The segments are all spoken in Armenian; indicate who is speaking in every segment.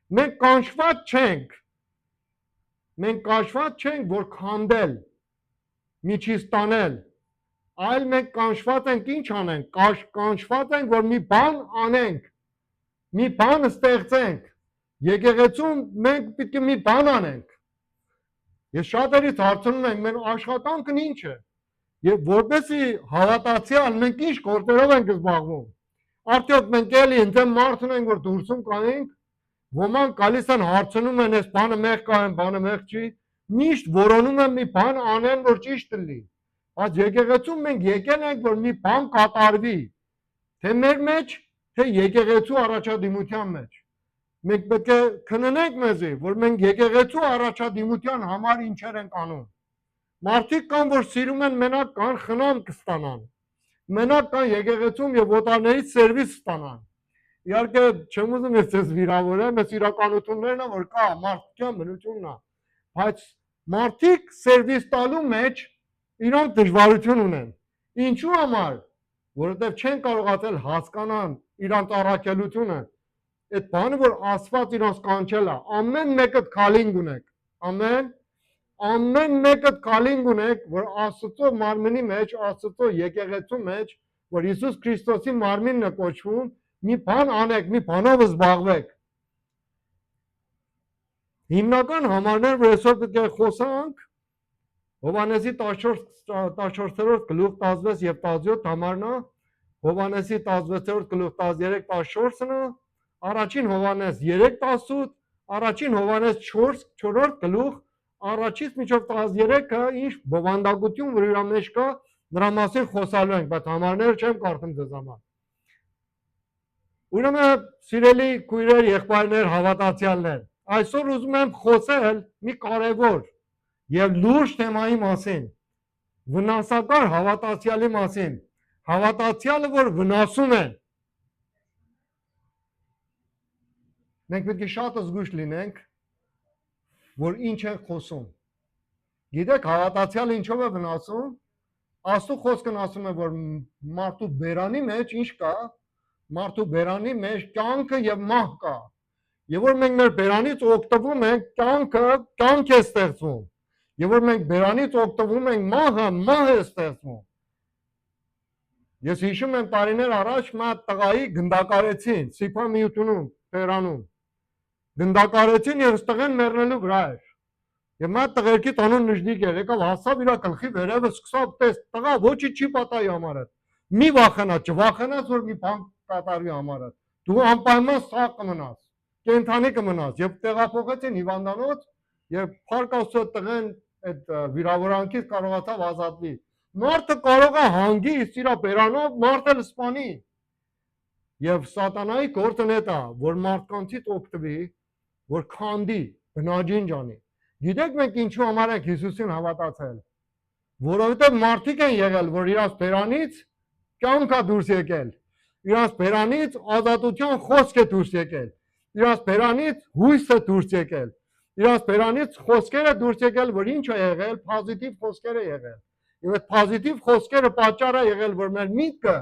Speaker 1: Մենք կանչված չենք, որ քանդել, միջից տանել, այլ մենք կանչված ենք ինչ անենք, կանչված ենք, որ մի բան անենք, մի բան ստեղծենք, եկեղեցում մենք պետք է մի բան անենք, ես շատերից հարցնում ենք, մեր աշխատանքն ինչ է, և որպեսի հավատացյալ մենք ինչ գործերով ենք զբաղվում, արդյոք մենք էլի ընձեմ մարդն ենք, որ դուրսում կայինք, ոմանք գալիս են հարցնում են, այս բանը մեղ կա, բանը մեղ չի, միշտ որոնում են մի բան անեն, որ ճիշտ լինի, բայց եկեղեցում մենք եկել ենք, որ մի բան կատարվի, թե մեր մեջ, թե եկեղեցու առաջադիմության մեջ, մենք պետք է քննենք մեզի, որ մենք եկեղեցու առաջադիմության համար ինչեր ենք անում, մարդիկ կան, որ սիրում են մենակ կան խնամ կստանան, մենակ կան եկեղեցում և ոտաներից սերվիս ստանան, իհարկե չեմ ուզում ես ձեզ վիրավորեմ, այս իրականություններն է, որ կա, մարդկյան բնությունն է, բայց մարդիկ սերվիս տալու մեջ իրանք դժվարություն ունեն, ինչու համար, որովհետև չեն կարողացել հասկանան իրանք առաքելությունը, այդ բանը, որ Աստված իրանք կանչել է, ամեն մեկդ քալինգ ունեք, ամեն մեկդ քալինգ ունեք, որ Աստծո մարմնի մեջ, Աստծո եկեղեցու մեջ, որ Հիսուս Քրիստոսի մարմինն է կոչվում, մի բան անեք, մի բանով զբաղվեք։ Հիմնական համարներ, որ այսօր պետք է խոսանք, Հովհաննեսի 14-րդ գլուխ 16 և 17 համարն է, Հովհաննեսի 16-րդ գլուխ 13-14-ն է, առաջին Հովհաննես 3-18, առաջին Հովհաննես 4-րդ գլուխ, առաջից մինչև 13-ը ինչ բովանդակություն, որ իր մեջ կա, նրա մասին խոսալու ենք, բայց համարները չեմ կարդում ձեզ համար։ Ուրեմն սիրելի քույրեր, եղբայրներ, հավատացյալներ, այսօր ուզում եմ խոսել մի կարևոր և լուրջ թեմայի մասին, վնասակար հավատացյալի մասին, հավատացյալը, որ վնասում են։ Մենք պետք է շատ զգույշ լինենք, որ ինչ ենք խոսում։ Գիտեք, հավատացյալը ինչով է վնասում, Աստծո խոսքն ասում է, որ մարդու բերանի մեջ ինչ կա, մարդու բերանի մեջ կյանքը և մահ կա, և որ մենք մեր բերանից օգտվում ենք, կյանք է ստեղծվում, և որ մենք բերանից օգտվում ենք, մահ է ստեղծվում։ Ես հիշում եմ տարիներ առաջ մի տղայի գնդակարեցին, Սիփամիությունում, Թեհրանում, գնդակարեցին և տղեն մեռնելու վրա էր, և մի տղերքի տանուն նժդիկ էր, եկավ հասավ իրա գլխի վերևը, սկսավ տես, տղա ոչի չի պատահի համարդ, մի վախենա, չվախենաս, որ մի բան կատարվի համարդ, դու անպայման սաղ կմնաս, կենդանի կմնաս, և տեղափոխեցին հիվանդանոց, և փառք Աստծո տղեն այդ վիրավորանքից կարողացավ ազատվի։ Մարդը կարող է հանգիստ իր բերանով մարդը սպանի, և սատանայի գործն է դա, որ մարդկանցից օգտվի, որ քանդի, բնաջինջ անի։ Գիտեք մենք ինչու համար ենք Հիսուսին հավատացել, որովհետև մարդիկ են եղել, որ իրանց բերանից կյանք է դուրս եկել, իրանց բերանից ազատության խոսք է դուրս եկել, իրանց բերանից հույս է դուրս եկել, իրանց բերանից խոսքեր է դուրս եկել, որ ինչ է եղել, պոզիտիվ խոսքեր է եղել, և այդ պոզիտիվ խոսքերը պատճառ է եղել, որ մեր միտքը,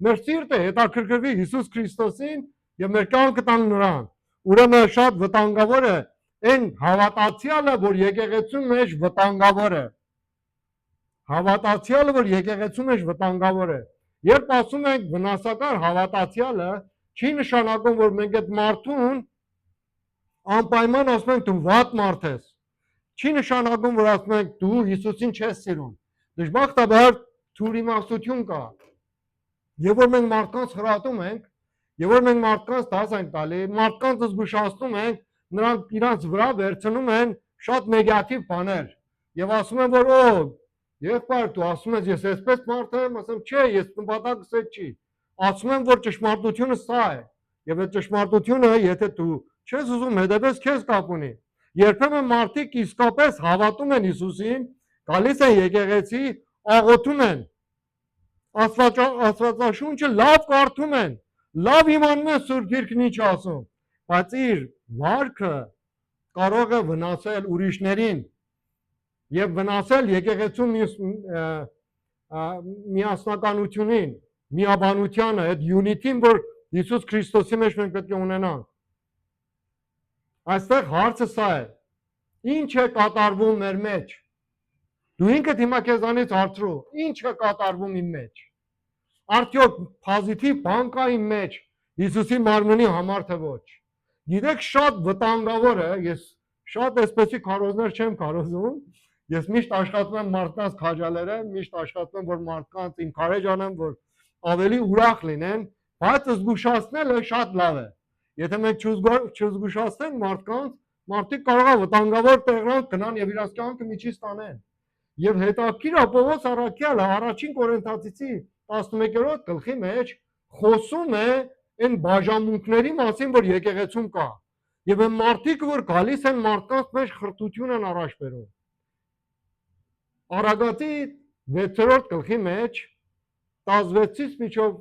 Speaker 1: մեր սիրտը հետաքրքրվի Հիսուս Քրիստոսին և մեր կյանքը տանք նրան։ Ուրեմն շատ վտանգավոր է այն հավատացյալը, որ եկեղեցու մեջ վտանգավոր է, հավատացյալը, որ եկեղեցու մեջ վտանգավոր է։ Երբ ասում ենք վնասակար հավատացյալը, չի նշանակում, որ մենք այդ մարդուն անպայման ասում ենք դու վատ մարդ ես, չի նշանակում, որ ասում ենք դու Հիսուսին չես սիրում, դժբախտաբար թյուրիմաստություն կա, և որ մենք մարդկանց խրատում ենք, և որ մենք մարդկանց դաս ենք տալի, մարդկանց զգուշացնում ենք, նրանք իրանց վրա վերցնում են շատ նեգատիվ բաներ, և ասում են, որ եղբայր դու ասում ես ես այսպես մարդ եմ, ասեմ չէ, ես նպատակս այդ չի, ասում եմ, որ ճշմարտությունը սա է, և այդ ճշմարտությունը, եթե դու չես ուզում հետևես, քեզ կապ ունի։ Երբեմն մարդիկ իսկապես հավատում են Հիսուսին, գալիս են եկեղեցի, աղոթում են, Աստվածաշունչը լավ կարդում են, լավ իմանում են Սուրբ Գիրքն ինչ ասում, բայց իր վարքը կարող է վնասել ուրիշներին և վնասել եկեղեցու միասնականությունին, միաբանությանը, այդ յունիթին, որ Հիսուս Քրիստոսի մեջ մենք պետք է ունենանք։ Այստեղ հարցը սա է. ինչ է կատարվում մեր մեջ։ Դու ինքդ հիմա քեզանից հարցրու, ինչ է կատարվում իմ մեջ։ Արդյոք պոզիտիվ բան կա իմ մեջ Հիսուսի մարմնի համար թե ոչ։ Գիտեք, շատ վտանգավոր է, ես շատ այսպեսի քարոզներ չեմ քարոզում, ես միշտ աշխատում եմ մարդկանց քաջալերել, միշտ աշխատում եմ, որ մարդկանց իմ քարեջ անեմ, որ ավելի ուրախ լինեն, բայց զգուշացնելը շատ լավ է։ Եթե մենք չզգուշացնենք մարդկանց, մարդիկ կարող է վտանգավոր տեղանք գնան եւ իրաց կյանքը միջից տանեն։ Եվ հետաքրքիր է Պողոս առաքյալը առաջին Կորինթացիցի 11-րդ գլխի մեջ խոսում է այն բաժանմունքների մասին, որ եկեղեցում կա։ Եվ այն մարդիկ, որ գալիս են մարդկանց մեջ խրտություն են առաջ բերում։ Արագատի 6-րդ գլխի մեջ 16-ից մինչև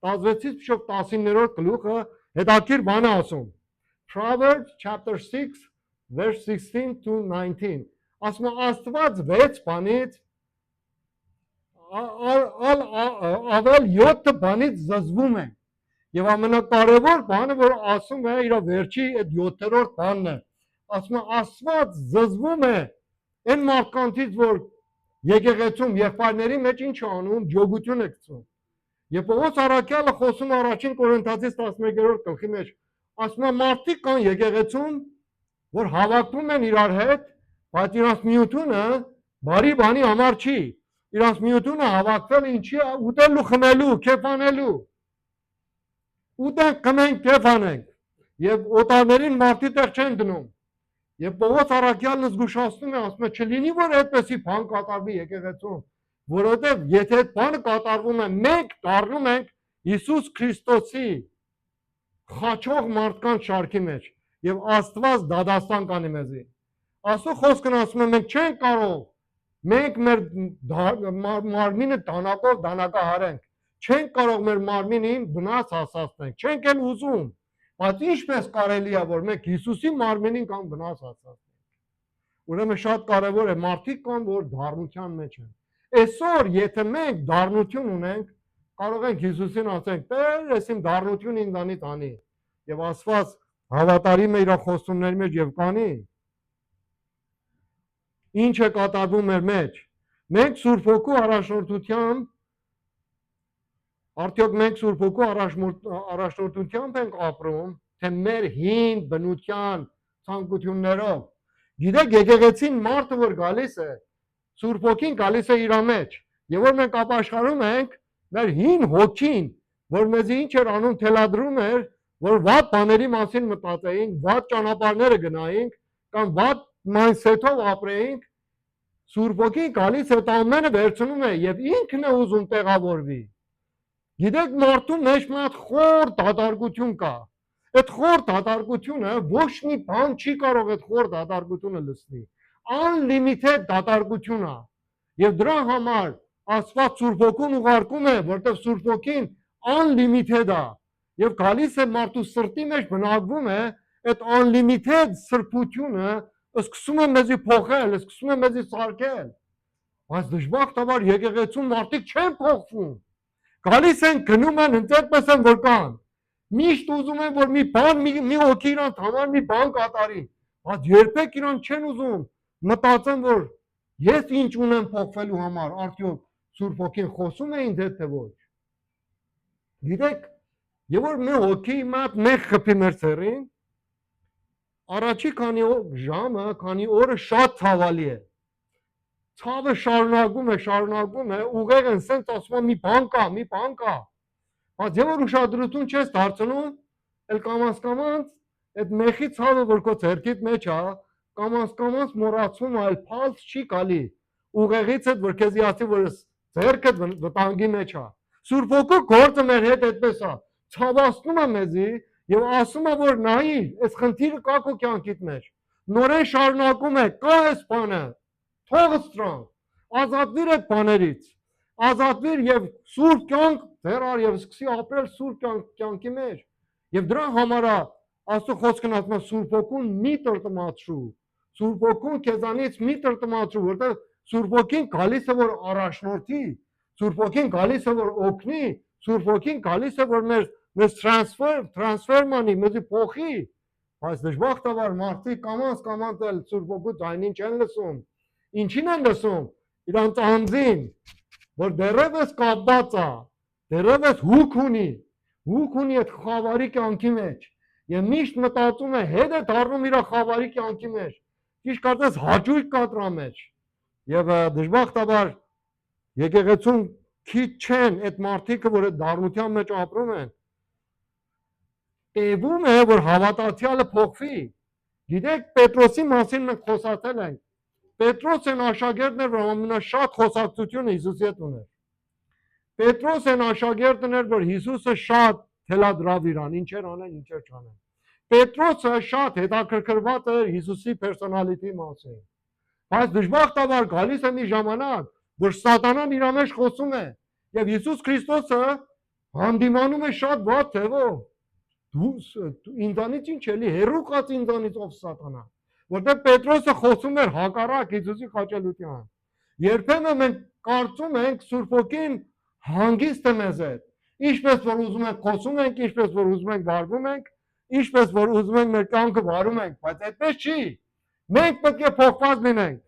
Speaker 1: 19-րդ գլուխը հետաքրքիր բան է ասում։ Proverbs chapter 6 verse 16 to 19 ասում է Աստված 6 բանից ավել 7 բանից զզվում է եւ ամենակարևոր բանը որ ասում է իր վերջի այդ 7-րդ բանն է ասում է Աստված զզվում է այն մարդկանցից որ եկեղեցում եղբայրների մեջ ինչ անում ջոգություն է գցում եւ Պողոս առաքյալը խոսում է առաջին Կորինթացիս 11-րդ գլխի մեջ ասում է մարդիկ կան եկեղեցում որ հավաքվում են իրար հետ բայց իրանց միությունը բարի բանի համար չի իրանց միությունը հավաքվել ինչի է ուտելու խմելու քեֆանելու ուտենք կմենք քեֆանենք եւ օտարներին մարդի տեղ չեն դնում եւ Պողոս առաքյալն զգուշացնում է ասում է չլինի որ այդպեսի բան կատարվի եկեղեցում որովհետեւ եթե այդ բանը կատարվում է մենք դառնում ենք Հիսուս Քրիստոսի խաչող մարդկանց շարքի մեջ եւ Աստված դադաստան կանի մեզի Աստծո խոսքն ասում է մենք չենք կարող մենք մեր մարմինը դանակով դանակահարենք չենք կարող մեր մարմինին վնաս հասցնենք չենք էլ ուզում բայց ինչպես կարելի է որ մենք Հիսուսի մարմինին կամ վնաս հասցնենք ուրեմն շատ կարեւոր է մարդիկ կան որ դառնության մեջ են այսօր եթե մենք դառնություն ունենք կարող ենք Հիսուսին ասենք Տեր ես իմ դառնությունը ինձանից անի եւ Աստված հավատարիմ է իր խոստումների մեջ եւ կանի ինչ է կատարվում մեր մեջ մենք Սուրբ Հոգու առաջնորդությամբ արդյոք մենք Սուրբ Հոգու առաջնորդությամբ ենք ապրում թե մեր հին բնության ցանկություններով գիտեք եկեղեցին մարդը որ գալիս է Սուրբ Հոգին գալիս է իր մեջ եւ որ մենք ապաշխարում ենք մեր հին հոգին որ մեզ ինչ էր անում թելադրում էր որ վատ բաների մասին մտածեինք վատ ճանապարհները գնայինք կամ վատ mindset-ով ապրեինք Սուրբ Հոգին գալիս է ամենը վերցնում է եւ ինքն է ուզում տեղավորվի գիտեք մարդու մեջ մի հատ խոր դատարկություն կա այդ խոր դատարկությունը ոչ մի բան չի կարող այդ խոր դատարկությունը լցնի unlimited դատարկություն է եւ դրա համար Աստված Սուրբ Հոգուն ուղարկում է որտեղ Սուրբ Հոգին unlimited է եւ գալիս է մարդու սրտի մեջ բնակվում է այդ unlimited սրբությունը սկսում է մեզի փոխել, սկսում է մեզի սարքել։ Բայց դժբախտաբար եկեղեցում մարդիկ չեն փոխվում։ Գալիս են գնում են այնպես են որ կան։ Միշտ ուզում են որ մի բան մի հոգի իրանց համար մի բան կատարի, բայց երբեք իրան չեն ուզում մտածեն որ ես ինչ ունեմ փոխվելու համար, արդյոք Սուրբ Հոգին խոսում է ինձ հետ թե ոչ։ Գիտեք, եւ որ մի հոգի մեկ խփի մեր ցերին Առաջի քանի ժամը, քանի օրը շատ ցավալի է։ Ցավը շարունակում է, ուղեղ են սենց ասում մի բան կա։ Բայց եւ որ ուշադրություն չես դարձնում, էլ կամաց այդ մեխի ցավը որ քո ցերքիդ մեջ է, կամաց մոռացում այլ փալց չի գալի։ Ուղեղից այդ որ քեզի ասի որ ցերքդ վտանգի մեջ է։ Սուրբ Հոգու գործը մեր հետ այդպես է։ Ցավացնում է մեզի Եվ ասում է, որ նայի, այս խնդիրը կա քո կյանքիդ մեջ, նորեն շարունակում է, կա այս բանը, թողը ստրանք, ազատվիր այդ բաներից, ազատվիր եւ սուրբ կյանք ձեռ առ եւ սկսի ապրել սուրբ կյանքի մեջ։ Եվ դրա համար է Աստծո խոսքն ասում է Սուրբ Հոգուն մի տրտմացրու, Սուրբ Հոգուն քեզանից մի տրտմացրու, որտեղ Սուրբ Հոգին գալիս է որ առաջնորդի, Սուրբ Հոգին գալիս է որ օգնի, Սուրբ Հոգին գալիս է որ մեզ transfer մանի, մեզ փոխի, Բայց դժբախտաբար մարդիկ կամաց էլ Սուրբ Ոգու ձայնին չեն լսում։ Ինչին են լսում։ Իրանց անձին, որ դեռևս կապված է, դեռևս հուք ունի այդ խավարի կյանքի մեջ եւ միշտ մտածում է հետ է դառնում իր խավարի կյանքի մեջ։ Ճիշտ կարծես հաճույք կատրա մեջ։ Եվ դժբախտաբար եկեղեցուն քիչ չեն այդ մարդիկը, որ այդ դառնության մեջ ապրում են։ Տևում է, որ հավատացյալը փոխվի։ Գիտեք, Պետրոսի մասին մենք խոսացել ենք։ Պետրոսն աշակերտն էր, որ ամենաշատ խոսակցությունը Հիսուսի հետ ուներ։ Պետրոսն աշակերտն էր, որ Հիսուսը շատ թելադրավ իրան, ինչեր անեն, ինչեր չանեն։ Պետրոսը շատ հետաքրքրված էր Հիսուսի պերսոնալիտի մասին։ Բայց դժբախտաբար գալիս է մի ժամանակ, որ սատանան իր մեջ խոսում է, եւ Հիսուս Քրիստոսը հանդիմանում է շատ վատ թևով։ Ինձանից ինչ էլի հերու կաց ինձանից ով սատանա, որտեղ Պետրոսը խոսում էր հակառակ Հիսուսի խաչելության։ Երբեմն մենք կարծում ենք Սուրբ Ոգին հանգիստ է մեզ հետ, ինչպես որ ուզում ենք խոսում ենք, ինչպես որ ուզում ենք վարվում ենք, ինչպես որ ուզում ենք մեր կյանքը վարում ենք, բայց այդպես չի։ Մենք պետք է փոխված լինենք։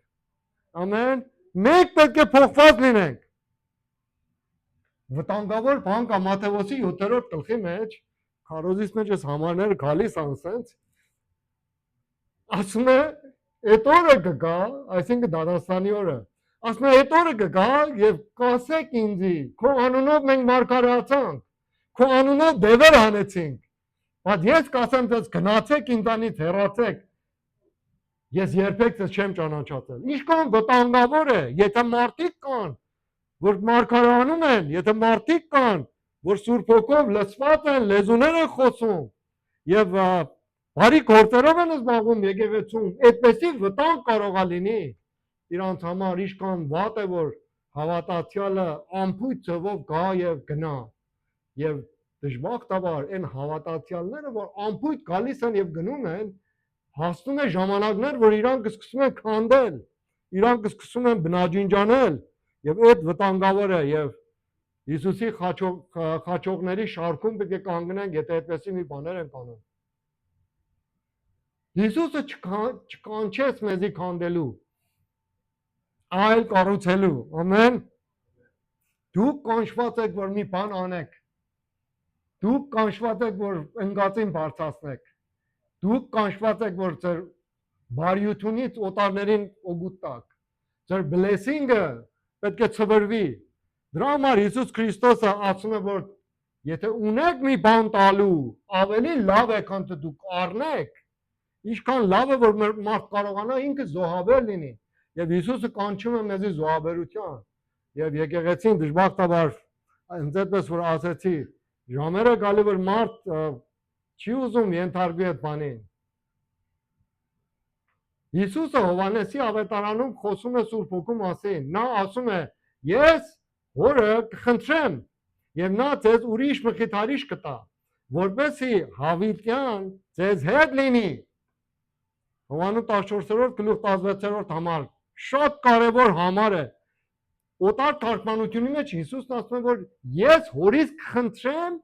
Speaker 1: Ամեն։ Մենք պետք է փոխված լինենք։ Վտանգավոր բան կա Մատթեոսի 7-րդ գլխի մեջ, քարոզից մեջ էս համարները գալիս անսենց, ասում է, այդ օրը կգա, այսինքն դատաստանի օրը, ասում է, այդ օրը կգա եւ կասեք ինձի, քո անունով մենք մարգարեացանք, քո անունով դևեր հանեցինք, բայց ես կասեմ ձեզ գնացեք ինձանից հեռացեք, ես երբեք ձեզ չեմ ճանաչացել։ Ինչքան վտանգավոր է, եթե մարդիկ կան, որ մարգարեանում են, եթե մարդիկ կան, որ Սուրբ Հոգով լցված են, լեզուներ են խոսում եւ բարի գործերով են զբաղվում եկեղեցում, այդպեսի վտանգ կարող է լինի իրանց համար, ինչքան վատ է, որ հավատացյալը ամփոփ ձևով գա եւ գնա։ Եվ դժբախտաբար այն հավատացյալները, որ ամփոփ գալիս են եւ գնում են, հասնում է ժամանակներ, որ իրանք սկսում են քանդել, իրանք սկսում են բնաջինջանել եւ այդ վտանգավոր է եւ Հիսուսի խաչողների շարքում պետք է կանգնենք, եթե այդպեսի մի բաներ են անում։ Հիսուսը չկանչեց մեզի քանդելու, այլ կառուցելու։ Ամեն։ Դուք կանչված եք, որ մի բան անեք։ Դուք կանչված եք, որ ընկածին բարձրացնեք։ Դուք կանչված եք, որ ձեր բարիությունից օտարներին օգուտ տաք։ Ձեր blessing-ը պետք է ցվրվի։ Դրա համար Հիսուս Քրիստոսը ասում է, որ եթե ունեք մի բան տալու, ավելի լավ է, քան դուք առնեք, ինչքան լավ է, որ մարդ կարողանա ինքը զոհաբեր լինի։ Եվ Հիսուսը կանչում է մեզի զոհաբերության։ Եվ եկեղեցին դժբախտաբար այնպես որ ասեցի, ժամերը գալի որ մարդ չի ուզում ենթարկվի այդ բանին։ Հիսուսը Հովհաննեսի ավետարանում խոսում է Սուրբ Հոգու մասին։ Նա ասում է. ես Հորը կխնդրեմ եւ նա ձեզ ուրիշ մխիթարիչ կտա, որպեսզի հավիտյան ձեզ հետ լինի։ Հովհաննես 14-րդ գլուխ 16-րդ համար շատ կարևոր համար է։ Օտար թարգմանությունի մեջ Հիսուսն ասում է, որ ես Հորից կխնդրեմ,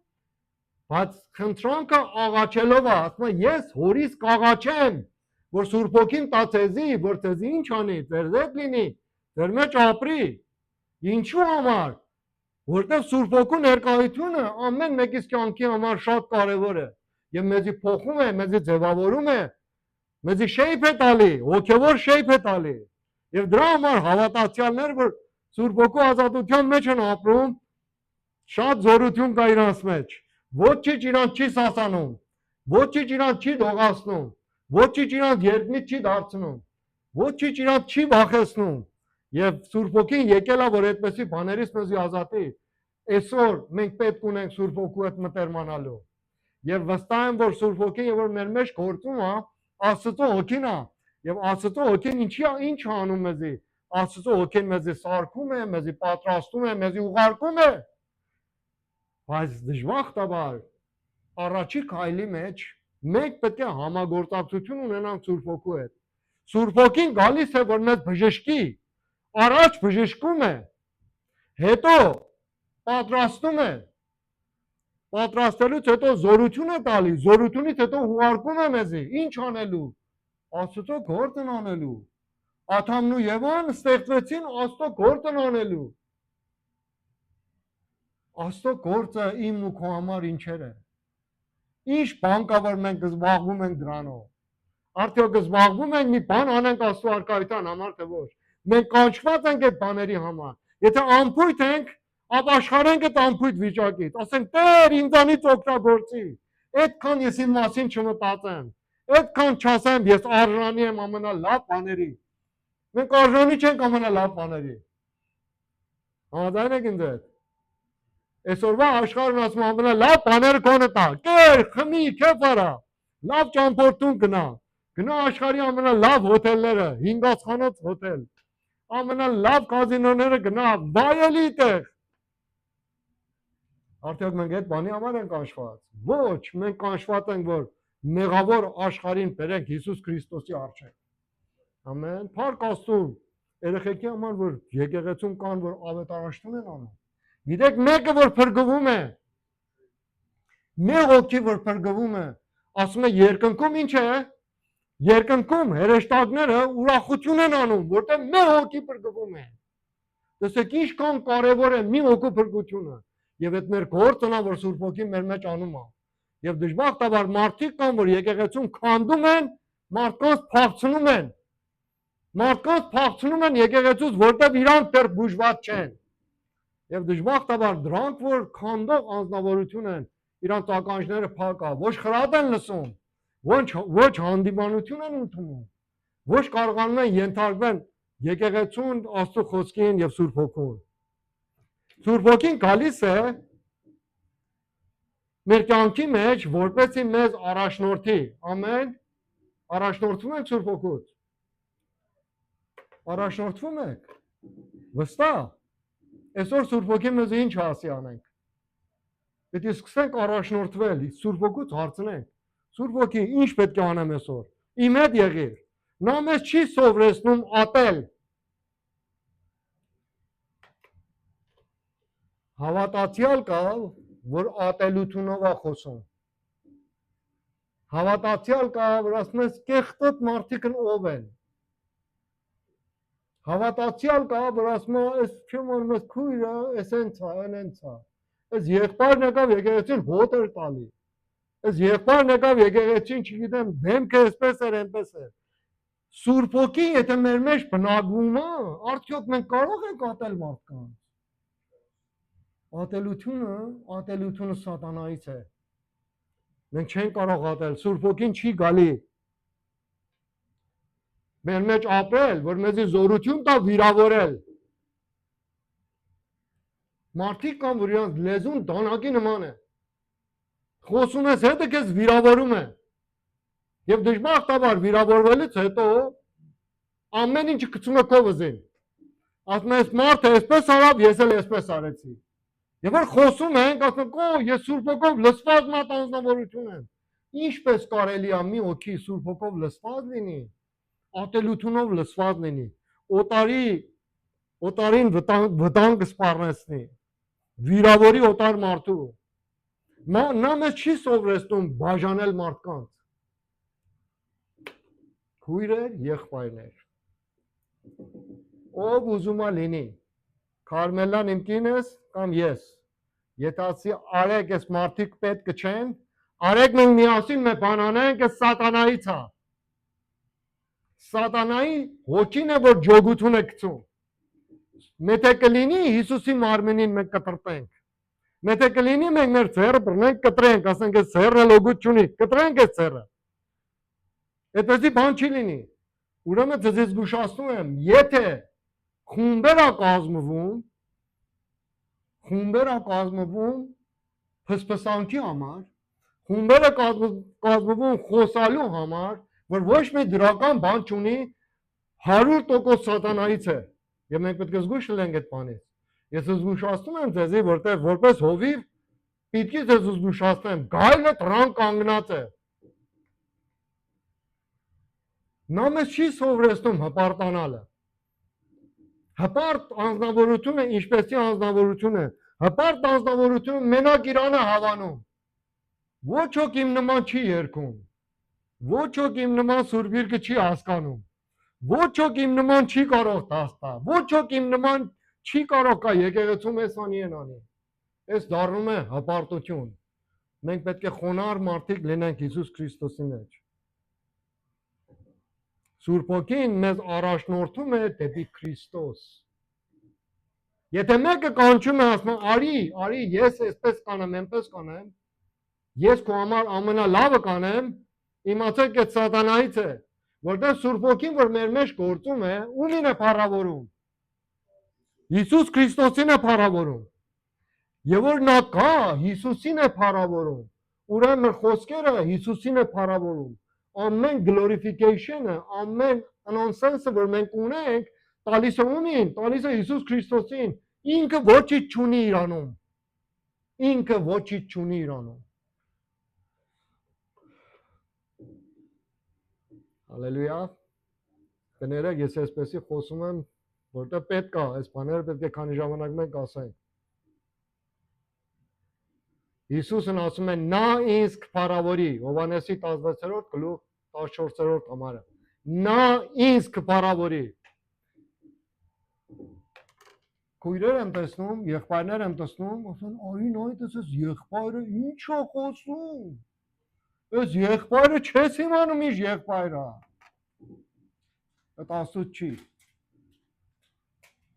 Speaker 1: բայց խնդրանքը աղաչելով է, ասում է ես Հորից կաղաչեմ, որ Սուրբ Հոգին տա ձեզի, որ ձեզի ինչ անի, ձեզ հետ լինի, ձեր մեջ ապրի։ Ինչու համար, որտեղ Սուրբ Հոգու ներկայությունը ամեն մեկիս կյանքի համար շատ կարևոր է եւ մեզի փոխում է, մեզի ձևավորում է, մեզի շեյփ է տալի, հոգեվոր շեյփ է տալի։ Եվ դրա համար հավատացյալներ, որ Սուրբ Հոգու ազատության մեջ են ապրում, շատ զորություն կա իրանց մեջ։ Ոչինչ իրանց չի սասանում, ոչինչ իրանց չի դողացնում, ոչինչ իրանց երկնից չի դարձնում, ոչինչ իրանց չի վախեցնում։ Եվ Սուրբ Հոգին եկել է, որ այդպեսի բաներից մեզի ազատի։ Այսօր մենք պետք ունենք Սուրբ Հոգու հետ մտերմանալու։ Եվ վստահ եմ, որ Սուրբ Հոգին, որ մեր մեջ գործում է, Աստծո Հոգին է, եւ Աստծո Հոգին ինչ անում մեզի։ Աստծո Հոգին մեզի սարքում է, մեզի պատրաստում է, մեզի ուղարկում է։ Բայց դժբախտաբար առաջի քայլի մեջ մենք պետք է համագործակցություն ունենանք Սուրբ Հոգու հետ։ Սուրբ Հոգին գալիս է, որ մեզ բժշկի, առաջ բժշկում է, հետո պատրաստում է, պատրաստելուց հետո զորություն է տալի, զորությունից հետո հուարկում է մեզի, ինչ անելու, Աստծո գործն անելու, Աթամն ու Եվան ստեղծվեցին Աստծո գործն անելու, Աստծո գործը իմն ու քո համար ինչեր է, ինչ բան կա, որ մենք զբաղվում ենք դրանով, արդյոք զբաղվում ենք մի բան անենք Աստծո առկայության համար, թե ոչ, մենք կանչված ենք այդ բաների համար, եթե անփույթ ենք, ապաշխարենք այդ անփույթ վիճակից, ասենք Տեր ինձանից օգտագործի, այդքան ես իմ մասին չմտածեմ, այդքան չասեմ ես արժանի եմ ամենալավ բաների, մենք արժանի չենք ամենալավ բաների, համաձայն եք ինձ հետ, այսօրվա աշխարհն ասում ամենալավ բաները քոնը տա, կեր, խմի, քեֆ արա, լավ ճամփորդուն գնա աշխարհի ամենալավ հոթելները, 5-խանոց հոթել, ամենալավ կազինոները գնա, վայելի տեղ, արդյոք մենք այդ բանի համար ենք կանչված, ոչ, մենք կանչված ենք, որ մեղավոր աշխարհին բերենք Հիսուս Քրիստոսի առջև, ամեն, փառք Աստծուն, երեխեքի համար, որ եկեղեցում կան, որ ավետարանչություն են անում, գիտեք մեկը, որ փրկվում է, մեկ հոգի, որ փրկվում է, ասում է երկնքում ինչ է, երկնքում հրեշտակները ուրախություն են անում, որտեղ մեկ հոգի փրկվում է, տեսեք ինչքան կարևոր է մի հոգու փրկությունը, եւ այդ մեր գործն է, որ Սուրբ Հոգին մեր մեջ անում է, եւ դժբախտաբար մարդիկ կան, որ եկեղեցում քանդում են, մարդկանց փախցնում են եկեղեցուց, որտեղ իրանք դեռ բուժված չեն, եւ դժբախտաբար դրանք, որ քանդող անձնավորություն են, իրանք ականջները փակ է, ոչ խրատ են լսում, ոչ հանդիմանություն են ընդունում, ոչ կարողանում են ենթարկվել եկեղեցուն, Աստծո խոսքին եւ Սուրբ Հոգուն։ Սուրբ Հոգին գալիս է մեր կյանքի մեջ, որպեսզի մեզ առաջնորդի, ամեն, առաջնորդվում եք Սուրբ Հոգուց, առաջնորդվում եք, վստահ, այսօր Սուրբ Հոգին մեզ ինչ ասի անենք, պետք է սկսենք առաջնորդվել, Սուրբ Հոգուց հարցնենք, Սուրբ Հոգի, ինչ պետք է անեմ այսօր, իմ հետ եղիր, նա մեզ չի սովորեցնում ատել, հավատացյալ կա, որ ատելությունով է խոսում, հավատացյալ կա, որ ասում ես կեղտոտ մարդիկն ով են, հավատացյալ կա, որ ասում է, ես չեմ անում, ես քույրը, ես հենց է, ես եղբայրն եկավ եկեղեցին հոտ էր տալի, ես եղբայրն եկավ եկեղեցին, չգիտեմ, դեմքը այսպես էր, այնպես էր, Սուրբ Հոգին, եթե մեր մեջ բնակվում է, արդյոք մենք կարող ենք ատել մարդկանց, ատելությունը սատանայից է, մենք չենք կարող ատել, Սուրբ Հոգին չի գալի, մեր մեջ ապրել, որ մեզի զորություն տա վիրավորել, մարդիկ կան, որ իրանց լեզուն դանակի նման է, խոսում ես հետը կեզ վիրավորում է, և դժբախտաբար վիրավորվելից հետո, ամեն ինչը կծում է քո վզին, ասում ես մարդը այսպես արավ, ես էլ այսպես արեցի, և որ խոսում ենք, ասում ենք, ես Սուրբ Հոգով լսված մատ անձնավորություն եմ, ինչպես կարելի է մի հոգի Սուրբ Հոգով լսված լինի, ատելությունով լսված լինի, օտարին վտանգ սպառնեցնի, վիրավորի օտար մարդու, նա մեզ չի սովորեցնում բաժանել մարդկանց, քույրեր, եղբայրներ, ով ուզում է լինի, Քարմելան իմ կինս կամ ես, եթե ասի արեք այս մարդիկ պետք չեն, արեք մենք միասին մեկ բան անենք, այս սատանայից է, սատանայի հոգին է, որ ջոգություն է գցում, Եթե կլինի Հիսուսի մարմինին մենք կտրտենք, եթե կլինի մենք մեր ձեռը բռնենք կտրենք, ասենք այս ձեռը լոգոտ չունի, կտրենք այս ձեռը, այդպեսի բան չի լինի, ուրեմն ձեզ զգուշացնում եմ, եթե խումբեր է կազմվում փսփսանքի համար, խումբեր է կազմվում խոսալու համար, որ ոչ մի դրական բան չունի, 100% սատանայից է, եւ մենք պետք է զգույշ լինենք այդ բանից, ես զգուշացնում եմ ձեզի, որտեղ որպես հովիվ, պիտի ձեզ զգուշացնեմ, գայլը տրան կանգնած է, նա մեզ չի սովորեցնում հպարտանալը, հպարտ անձնավորությունը, ինչպեսի անձնավորություն է, Հպարտ անձնավորությունը մենակ իրանը հավանում։ Ոչ ոք իմ նման չի երգում։ Ոչ ոք իմ նման Սուրբ Գիրքը չի հասկանում։ Ոչ ոք իմ նման չի կարող դաստա։ Ոչ ոք իմ նման չի կարող կա եկեղեցում էս անի են անի։ Այս դառնում է հպարտություն։ Մենք պետք է խոնարհ մարդիկ լինենք Հիսուս Քրիստոսի մեջ։ Սուրբ Հոգին մեզ առաջնորդում է դեպի Քրիստոս։ Եթե մեկը կանչում է ասում արի, ես այսպես կանեմ, այնպես կանեմ, ես քո համար ամենալավը կանեմ, իմացեք այդ սատանայից է, որտեղ Սուրբ Հոգին, որ մեր մեջ գործում է, ումին է փառավորում։ Հիսուս Քրիստոսին է փառավորում։ Եվ որ նա կա, Հիսուսին է փառավորում։ Ուրեմն մեր խոսքերը Հիսուսին է փառավորում։ Ամեն glorification-ը, ամեն nonsense-ը, որ մենք ունենք, տալիս է ումին, տալիս է Հիսուս Քրիստոսին։ Ինքը ոչինչ չունի իրանում։ Ինքը ոչինչ չունի իրանում։ Հալելույա։ Կներեք, ես այսպեսի խոսում եմ, որտեղ պետք է, այս բաները պետք է քանի ժամանակ մենք ասենք։ Հիսուսն ասում է նա ինձ կփառավորի, Հովհաննեսի 16-րդ գլուխ 14-րդ համարը։ Նա ինձ կփառավորի։ Քույրեր եմ տեսնում, եղբայրներ եմ տեսնում, ասում արին այդ էս եղբայրը ինչ է խոսում։ Այս եղբայրը չես իմանում ինչ եղբայր է։ Այդ Աստծո չի։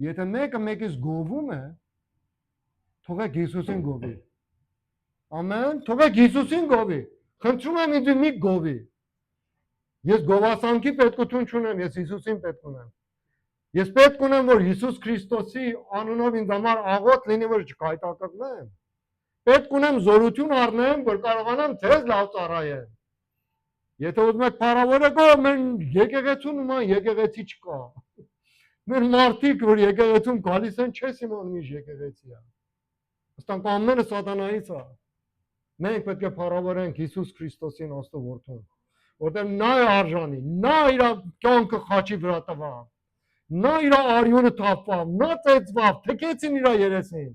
Speaker 1: Եթե մեկը մեկից գովում է, թողեք Հիսուսին գովի։ Ամեն, թողեք Հիսուսին գովի։ Խնդրում եմ ինձ մի գովի։ Ես գովասանքի պետքություն չունեմ, ես Հիսուսին պետք ունեմ։ Ես պետք ունեմ, որ Հիսուս Քրիստոսի անունով ինձ համար աղոթ լինի, որ չկայտակղվեմ։ Պետք ունեմ զորություն առնեմ, որ կարողանամ ձեզ լավ ծառայել։ Եթե ուզում եք փառավորեք, մեր եկեղեցուն ման եկեղեցի չկա։ Մեր մարդիկ, որ եկեղեցում գալիս են, չես իմանում ինչ եկեղեցի է։ Ըստանք ամենը սատանայից է։ Մենք պետք է փառավորենք Հիսուս Քրիստոսին Աստծո որդուն, որտեղ նա է արժանի, նա իր կյանքը խաչի վրա տվավ, նա իր արյունը թափավ, նա ծեծվավ, թքեցին իր երեսին։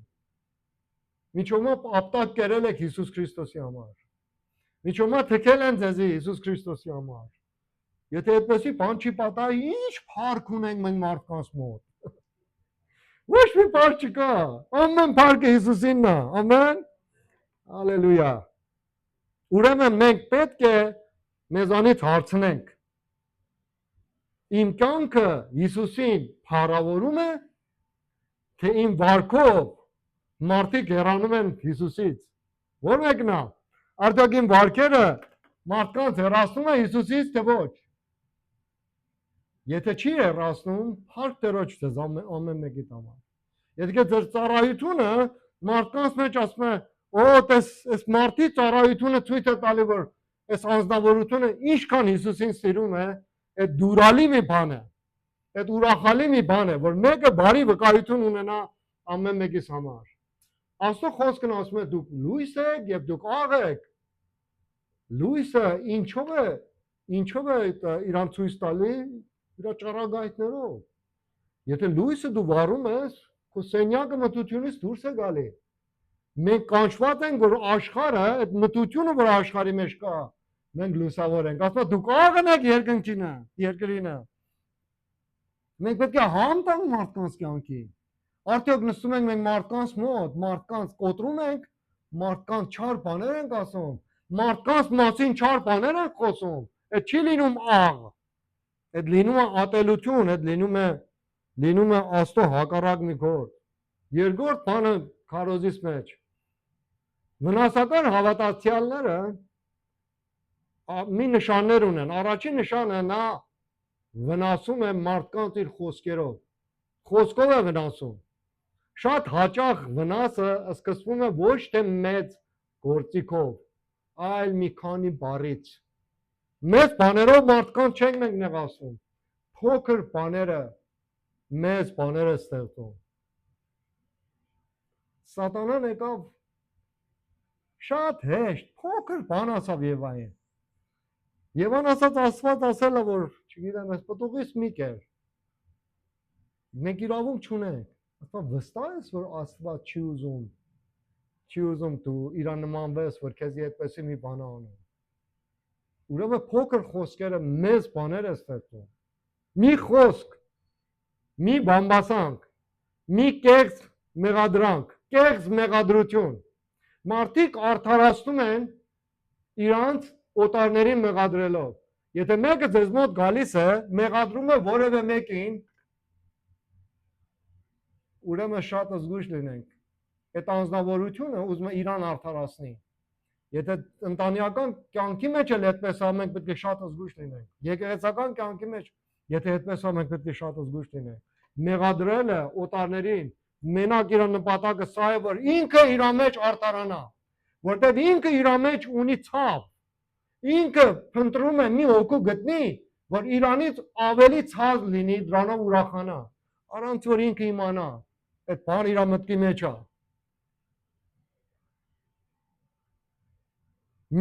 Speaker 1: Միջոմա ապտակ կերել եք Հիսուս Քրիստոսի համար։ Միջոմա թքել են ձեզի Հիսուս Քրիստոսի համար։ Եթե այդպեսի բան չի պատահի, ինչ փառք ունենք մենք մարդկանց մոտ։ Ոչ մի փառք չկա։ Ամեն փառքը Հիսուսինն է։ Ամեն։ Հալելույա։ Ուրեմն մենք պետք է մեզանից հարցնենք. իմ կյանքը Հիսուսին փառավորում է, թե իմ վարքով մարդիկ հեռանում են Հիսուսից։ Ո՞ր մեկն է։ Արդյոք իմ վարքերը մարդկանց հեռացնում է Հիսուսից, թե ոչ։ Եթե չի հեռացնում, փառք Տերոջ ձեզ ամեն մեկի համար։ Եթե ձեր ծառայությունը մարդկանց մեջ ասում է, այս մարդի ծառայությունը ցույց է տալի, որ այս անձնավորությունը ինչքան Հիսուսին սիրում է, այդ դուրալի մի բան է։ Այդ ուրախալի մի բան է, որ մեկը բարի վկայություն ունենա ամեն մեկիս համար։ Աստծո խոսքն ասում է դուք լույս եք եւ դուք աղ եք։ Լույսը ինչով է իրան ցույց տալի իր ճառագայթներով։ Եթե լույսը դու վառում ես, քո սենյակը մթությունից դուրս է գալի։ Մենք կանչված ենք, որ աշխարհը, այդ մթությունը, որ աշխարհի մեջ կա, մենք լուսավոր ենք։ Ասում դուք աղն եք երկրինը։ Մենք պետք է համ տանք մարդկանց կյանքի։ Արդյոք նստում ենք մենք մարդկանց մոտ, մարդկանց կոտրում ենք, մարդկանց չար բաներ ենք ասում, մարդկանց մասին չար բաներ ենք խոսում, այդ չի լինում աղ, այդ լինում է ատելություն, այդ լինում է Աստծո հակառակ մի գործ։ Երկրորդ բանը քարոզից մեջ վնասական հավատացյալները մի նշաններ ունեն։ Առաջին նշանը նա վնասում է մարդկանց իր խոսքերով։ Խոսքով է վնասում։ Շատ հաճախ վնասը սկսվում է ոչ թե մեծ գործիքով, այլ մի քանի բառից։ Մեծ բաներով մարդկանց չենք մենք նեղացնում։ Փոքր բաները մեծ բաներ է ստեղծում։ Սատանան եկավ շատ հեշտ, փոքր բան ասավ Եվային։ Եվան ասաց Աստված ասել է, որ չգիտեմ, այս պտուղից մի կեր։ Մենք իրավունք չունենք։ Ասում վստահ ես, որ Աստված չի ուզում դու իրան նմանվես, որ քեզի այդպեսի մի բան անում։ Ուրեմն փոքր խոսքերը մեծ բաներ է ստեղծում։ Մի խոսք, մի բամբասանք, մի կեղծ մեղադրանք, կեղծ մեղադրություն։ Մարդիկ արդարացնում են իրանց օտարներին մեղադրելով։ Եթե մեկը ձեզ մոտ գալիս է, մեղադրում է որևէ մեկին, ուրեմն շատ զգույշ լինենք։ Այդ անձնավորությունը ուզում է իրան արդարացնի։ Եթե ընտանեկան կյանքի մեջ էլ այդպես է, մենք պետք է շատ զգույշ լինենք։ Եկեղեցական կյանքի մեջ, եթե այդպես է, մենք պետք է շատ զգույշ լինենք։ Մեղադրելը օտարներին մենակ իր նպատակը սա է, որ ինքը իր մեջ արդարանա, որտեղ ինքը իր մեջ ունի ցավ։ Ինքը փնտրում է մի հոգու գտնի, որ իրանից ավելի ցավ լինի, դրանով ուրախանա, առանց որ ինքը իմանա, այդ բան իր մտքի մեջ է։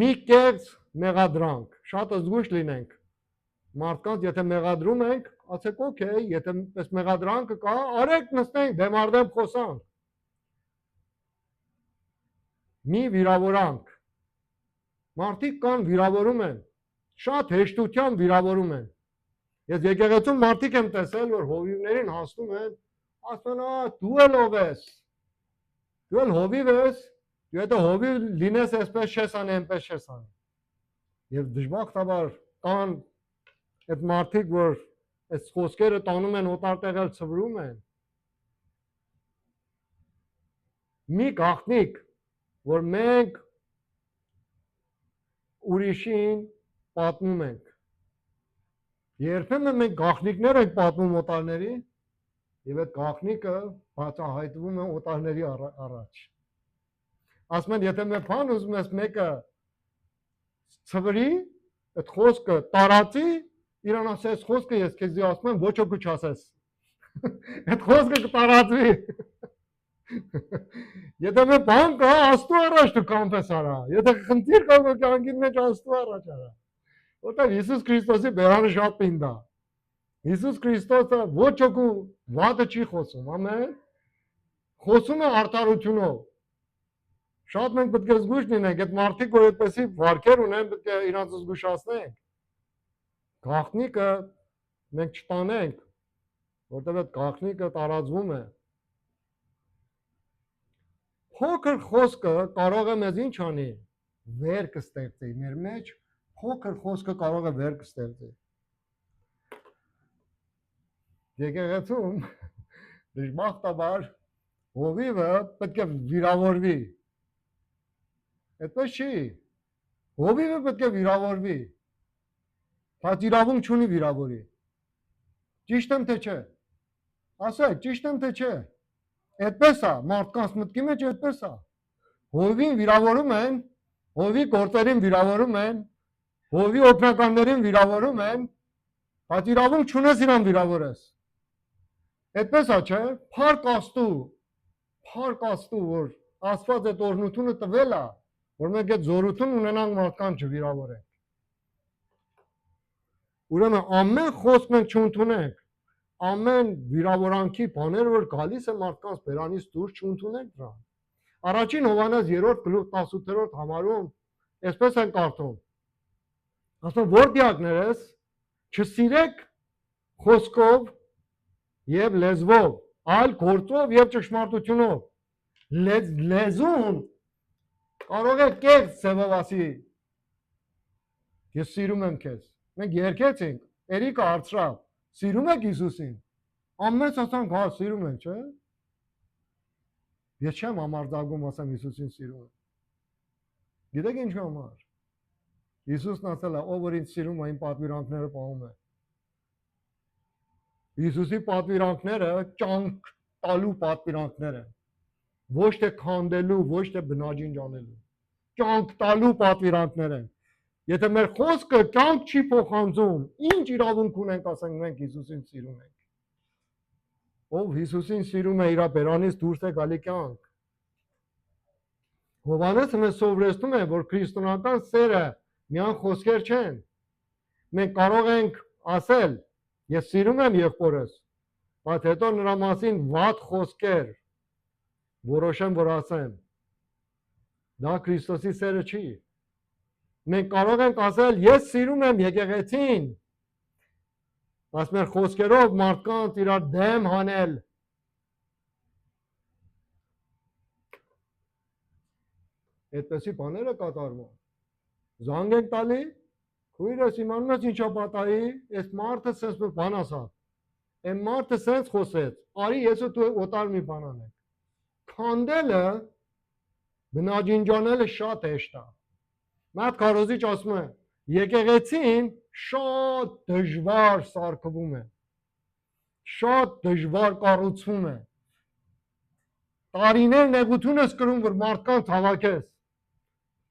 Speaker 1: Մի կեղծ մեղադրանք, շատ զգույշ լինենք։ Մարդկանց եթե մեղադրում ենք, ասեք օքեյ, եթե այս մեղադրանքը կա, արեք նստենք, դեմարդեմ խոսանք։ Մի վիրավորանք։ Մարդիկ կան վիրավորում են, շատ հեշտությամբ վիրավորում են։ Ես եկեղեցում մարդիկ եմ տեսել, որ հովիվներին հասնում են, ասում են, դու էլ ով ես, դու էլ հովիվ ես, դու եթե հովիվ լինես այսպես չես անի, այնպես չես անի։ Եվ դժբախտաբար կան այդ մարդիկ, որ այս խոսքերը տանում են օտար տեղել ծվրում են։ Մի գաղտնիք, որ մենք ուրիշին պատմում ենք։ Երբեմն մենք գաղտնիքներ ենք պատմում օտարների, եւ այդ գաղտնիքը բացահայտվում է օտարների առաջ։ Ասում են, եթե մեր բան ուզում ես մեկը ծվրի, այդ խոսքը տարածի, իրան ասես խոսքը ես քեզի ասում եմ, ոչ ոք չասես։ Այդ խոսքը կտարածվի։ Եթե մեր բան կա, Աստծո առաջ դու կանպես արա։ Եթե խնդիր կա քո կյանքի մեջ, Աստծո առաջ արա։ Որտեղ Հիսուս Քրիստոսի բերանը շատ պինդ է։ Հիսուս Քրիստոսը ոչ ոքու վատը չի խոսում, ամեն։ Խոսում է արդարությունով։ Շատ մենք պետք է զգույշ լինենք, այդ մարդիկ, որ այդպեսի վարքեր ունեն, պետք է իրանց զգուշացնենք։ Գաղտնիքը մենք չտանենք, որտեղ այդ գաղտնիքը տարածվում է։ Փոքր խոսքը կարող է մեզ ինչ անի, վեր կստեղծի մեր մեջ, փոքր խոսքը կարող է վեր կստեղծի։ Եկեղեցում դժբախտաբար հովիվը պետք է վիրավորվի։ Այդպես չի։ Հովիվը պետք է վիրավորվի։ Բայց իրավունք չունի վիրավորի։ Ճիշտ եմ թե չէ։ Ասեք, ճիշտ եմ թե չէ։ Այդպես է, մարդկանց մտքի մեջ այդպես է։ Հովին վիրավորում են, հովի գործերին վիրավորում են, հովի օգնականներին վիրավորում են, բայց իրավունք չունես իրան վիրավորես։ Այդպես է, չէ՞։ Փառք Աստծո, որ Աստված այդ օրհնությունը տվել է, որ մենք այդ զորություն ունենանք մարդկանց չվիրավորենք։ Ուրեմն ամեն խոսք մենք չընդունենք, ամեն վիրավորանքի բաներ, որ գալիս է մարդկանց բերանից դուրս չընդունենք դրան։ Առաջին Հովհաննես 3:18 համարում այսպես են կարդում. ասում որ դիակներս չսիրեք խոսքով եւ լեզվով, այլ գործով եւ ճշմարտությունով։ Լեզուն կարող է կեղծ ձևով ասի ես սիրում եմ քեզ։ Մենք երկեցինք, Էրիկը հարցրավ, սիրում եք Հիսուսին։ Ամենից ասանք, հա, սիրում ենք, չէ՞։ Ես չեմ համարձակվում ասեմ Հիսուսին սիրում եմ։ Գիտեք ինչ համար։ Հիսուսն ասել է, ով որ ինձ սիրում է, իմ պատվիրանքները պահում է։ Հիսուսի պատվիրանքները կյանք տալու պատվիրանքներ են։ Ոչ թե քանդելու, ոչ թե բնաջինջ անելու։ Կյանք տալու պատվիրանքներ են։ Եթե մեր խոսքը կյանք չի փոխանցում, ինչ իրավունք ունենք ասենք մենք Հիսուսին սիրում ենք։ Ով Հիսուսին սիրում է, իր բերանից դուրս է գալի կյանք։ Հովհաննեսը մեզ սովորեցնում է, որ քրիստոնեական սերը միայն խոսքեր չեն։ Մենք կարող ենք ասել, ես սիրում եմ եղբորս, Բայց հետո նրա մասին վատ խոսքեր որոշեմ, որ ասեմ։ Դա Քրիստոսի սերը չի։ Մենք կարող ենք ասել, ես սիրում եմ եկեղեցին, բայց մեր խոսքերով մարդկանց իրար դեմ հանել։ Այդպեսի բաները կատարվում։ Զանգ ենք տալի, քույրս իմանում ես ինչա պատահի, այս մարդը sense մի բան ասավ։ Այն մարդը sense խոսեց, արի ես ու դու օտար մի բան անենք։ Քանդելը, բնաջինջանելը շատ հեշտ է։ Մատ քարոզիչ ասում է, եկեղեցին շատ դժվար սարքվում է։ Շատ դժվար կառուցվում է։ Տարիներ նեղություն ես կրում, որ մարդկանց հավաքես,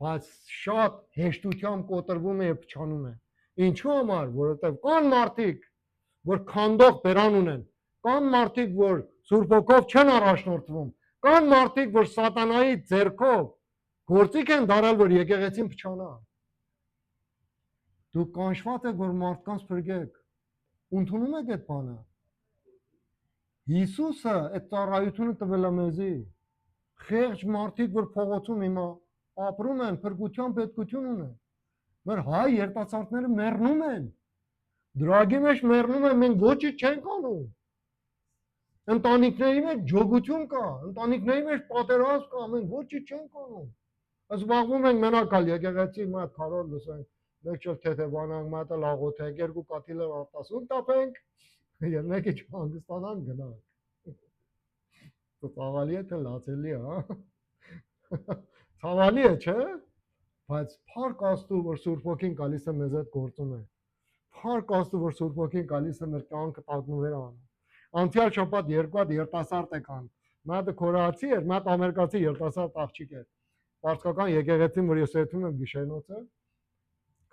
Speaker 1: բայց շատ հեշտությամբ կոտրվում է եւ փչանում է։ Ինչու համար, որովհետեւ կան մարդիկ, որ քանդող բերան ունեն, կան մարդիկ, որ Սուրբ Հոգով չեն առաջնորդվում, կան մարդիկ, որ սատանայի ձեռքով գործիք են դարել, որ եկեղեցին փչանա։ Դուք կանչված եք, որ մարդկանց փրկեք։ Ընդունում եք այդ բանը։ Հիսուսը այդ ծառայությունը տվել է մեզի։ Խեղճ մարդիկ, որ փողոցում հիմա ապրում են, փրկության պետքություն ունեն։ Մեր հայ երիտասարդները մեռնում են։ Դրագի մեջ մեռնում են, մենք ոչինչ չենք անում։ Ընտանիքների մեջ ջոգություն կա, ընտանիքների մեջ պատերազմ կա, մենք ոչինչ չենք անում։ Զբաղվում ենք մենակ եկեղեցի մոտ քարոզ լսենք, մեկ չոր թեթևանանք, մատը լաղոթենք, երկու կաթիլը արտասուն տապենք, եւ մեկը չհանգստանանք գնանք։ Ցավալի է թե լացելի է, հա։ Ցավալի է, չէ՞։ Բայց փառք Աստծո, որ Սուրբ Հոգին գալիս է մեզ այդ գործում է։ Փառք Աստծո, որ Սուրբ Հոգին գալիս է մեր կյանքը տագնուվեր անում։ Անցյալ շաբաթ երկու հատ երիտասարդ եկան։ Մեկը կորեացի էր, մեկը ամերիկացի երիտասարդ աղջիկ էր։ Պարսկական եկեղեցին, որ ես եթում եմ գիշերնոցը,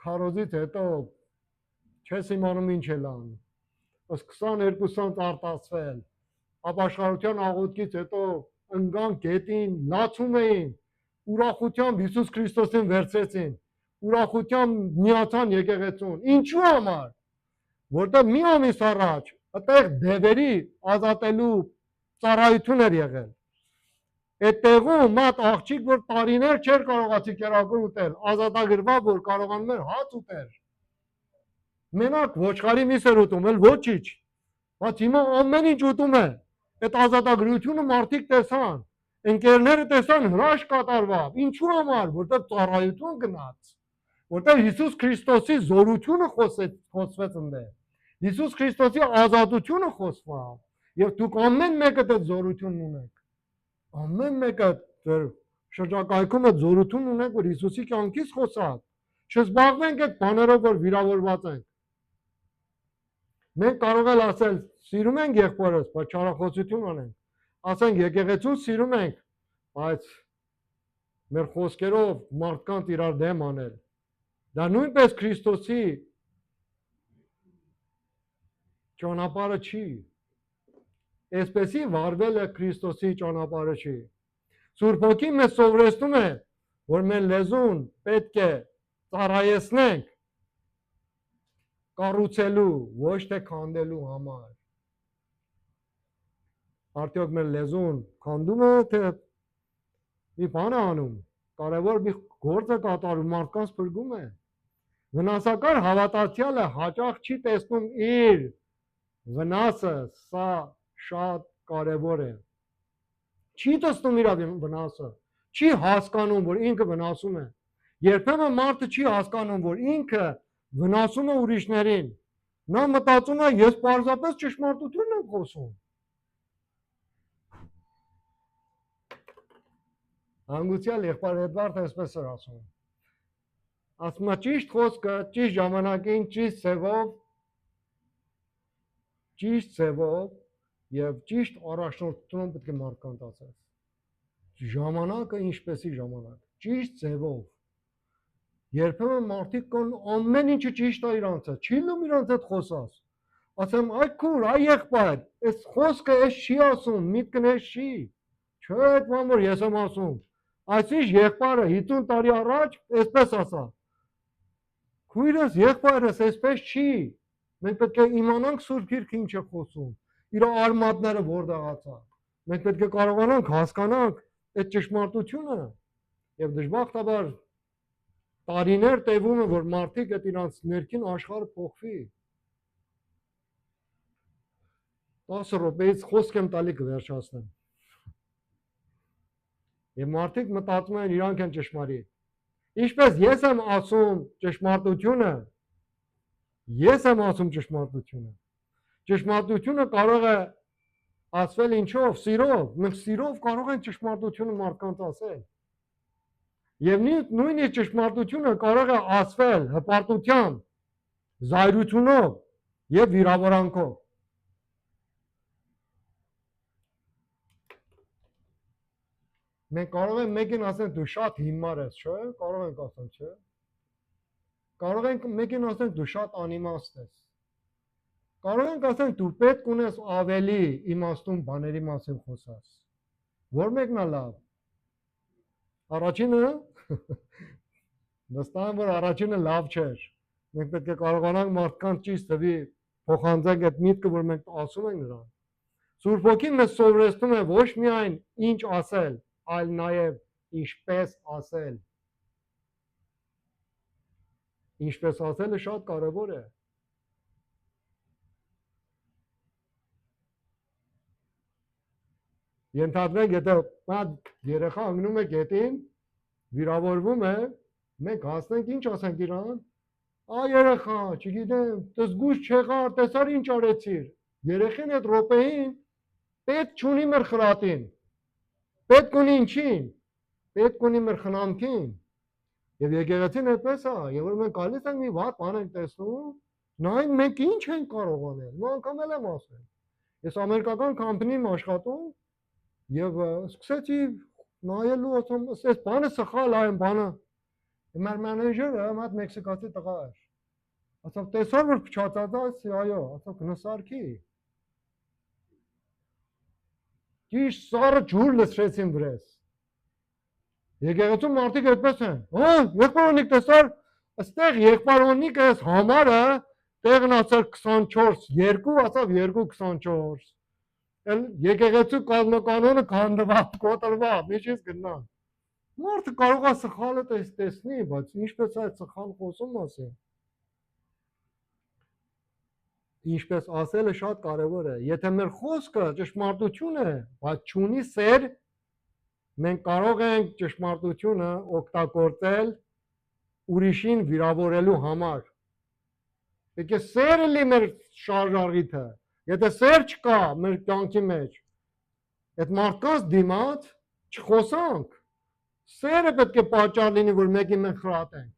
Speaker 1: քարոզից հետո չես իմանում ինչ էլ անում։ Ըստ 22-ից արտասվել, ապաշխարության աղոթքից հետո ընկան գետին, լացում էին, ուրախությամբ Հիսուս Քրիստոսին վերցրեցին, ուրախությամբ միացան եկեղեցուն։ Ինչու համար, որտեղ մի ամիս առաջ այդտեղ դևերի ազատելու ծառայություն էր եղել։ Այդ տեղում մատ աղջիկ, որ տարիներ չէր կարողացի կերակուր ուտել, ազատագրված, որ կարողանում էր հաց ուտել։ Մենակ ոչխարի միս էր ուտում, էլ ոչինչ։ Բայց հիմա ամեն ինչ ուտում է։ Այդ ազատագրությունը մարդիկ տեսան, ընկերները տեսան հրաշք կատարվավ։ Ինչու համար, որտեղ ծառայություն գնաց, որտեղ Հիսուս Քրիստոսի զորությունը խոսվեց ընդդեմ։ Հիսուս Քրիստոսի ազատությունը խոսվավ, եւ դուք ամեն մեկը այդ զորությունն ունեք։ Ամեն մեկը ձեր շրջակայքում այդ զորությունն ունեք, որ Հիսուսի կյանքից խոսած։ Չզբաղվենք այդ բաներով, որ վիրավորված ենք։ Մենք կարող ենք ասել, սիրում ենք եղբորս, բայց չարախոսություն անենք։ Ասենք եկեղեցուն սիրում ենք, բայց մեր խոսքերով մարդկանց իրար դեմ անել։ Դա նույնպես Քրիստոսի ճանապարհը չի։ Այսպեսի վարվելը Քրիստոսի ճանապարհը չի։ Սուրբ Հոգին մեզ սովորեցնում է, որ մեր լեզուն պետք է ծառայեցնենք կառուցելու, ոչ թե քանդելու համար։ Արդյոք մեր լեզուն քանդում է, թե մի բան է անում, կարևոր մի գործ է կատարում, մարդկանց փրկում է։ Վնասակար հավատացյալը հաճախ չի տեսնում իր վնասը, սա շատ կարևոր է։ Չի տեսնում իր վնասը, չի հասկանում, որ ինքը վնասում է։ Երբեմն մարդը չի հասկանում, որ ինքը վնասում է ուրիշներին։ Նա մտածում է, ես պարզապես ճշմարտությունն եմ խոսում։ Հանգուցյալ եղբայր Էդվարդը այսպես էր ասում։ Ասում է ճիշտ խոսքը, ճիշտ ժամանակին, ճիշտ ձևով եւ ճիշտ առաջնորդությամբ պետք է մարդկանց ասես։ Ժամանակը ինչպեսի ժամանակ, ճիշտ ձևով։ Երբեմն մարդիկ կան ամեն ինչը ճիշտ է իրանց, չի լում իրանց հետ խոսած։ Ասեմ, այ քուր, այ եղբայր, այս խոսքը էս չի ասում, միտքն էս չի։ Չէ, այդ բան որ ես եմ ասում։ Այսինչ եղբայրը 50 տարի առաջ այսպես ասավ։ Քույրս, եղբայրս այսպես չի։ Մենք պետք է իմանանք Սուրբ Գիրքը ինչ է խոսում։ իր արմատները որտեղացա։ Մենք պետք է կարողանանք հասկանանք այդ ճշմարտությունը եւ դժբախտաբար տարիներ տևում է, որ մարդիկ այդ իրանց ներքին աշխարհը փոխվի։ 10 րոպեից խոսք եմ տալի կվերջացնեմ։ Եվ մարդիկ մտածում են իրանք են ճշմարիտ։ Ինչպես ես եմ ասում ճշմարտությունը, ես եմ ասում ճշմարտությունը։ Ճշմարտությունը կարող է ասվել ինչով, սիրով, մենք սիրով կարող ենք ճշմարտությունը մարդկանց ասել։ Եվ նույնիսկ ճշմարտությունը կարող է ասվել հպարտությամբ, զայրությունով եւ վիրավորանքով։ Մենք կարող ենք մեկին ասենք դու շատ հիմար ես, չէ՞, կարող ենք ասել, չէ՞։ Կարող ենք մեկին ասենք դու շատ անիմաստ ես։ Կարող ենք ասենք դու պետք ունես ավելի իմաստուն բաների մասին խոսաս։ Որ մեկն է լավ։ Առաջինը վստահ եմ, որ առաջինը լավ չէր։ Մենք պետք է կարողանանք մարդկանց ճիշտ թվի փոխանցենք այդ միտքը, որ մենք ասում ենք նրան։ Սուրբ Հոգին մեզ սովորեցնում է ոչ միայն ինչ ասել, այլ նաև ինչպես ասել։ Ինչպես ասելը շատ կարևոր է։ Ենթադրենք, եթե այդ երեխա ընկնում է գետին, վիրավորվում է, մենք հասնենք ինչ ասենք իրան, ա երեխա, չգիտեմ, զգույշ չեղար, տեսար ինչ արեցիր։ Երեխին այդ րոպեին պետք չունի մեր խրատին, պետք ունի ինչին, պետք ունի մեր խնամքին։ Եվ եկեղեցին այդպես է, եւ որ մենք գալիս ենք մի վատ բան ենք տեսնում, նայենք մենք ինչ ենք կարող անել։ Նո անգամ էլ եմ ասել։ Ես ամերիկական կամպանիում աշխատում եւ սկսեցի նայելու, ասում, այս բանը սխալ է, այն բանը։ Մեր մենեջերը մատ մեքսիկացի տղա էր։ Ասում, տեսար որ փչացած է, այո, ասում, գնասարքի։ Ճիշտ սառը ջուր լցրեցին վրես։ Եկեղեցում մարդիկ այդպես են։ Հա, եղբայրոնիկ տեսար, այստեղ եղբայրոնիկ էս համարը տեղն ասար 24, 2 ասավ 2.24։ Էլ եկեղեցու կազմականոնը քանդված, կոտրված, միջից գնա։ Մարդը կարող է սխալը տեսնի, բայց ինչպես այդ սխալ խոսում ասի։ Ինչպես ասելը շատ կարևոր է։ Եթե մեր խոսքը ճշմարտություն է, բայց չունի սեր, մենք կարող ենք ճշմարտությունը օգտագործել ուրիշին վիրավորելու համար։ Պետք է սերը լինի մեր շարժառիթը։ Եթե սեր չկա մեր կյանքի մեջ, այդ մարդկանց դիմաց չխոսանք։ Սերը պետք է պատճառ լինի, որ մեկին մենք խրատենք։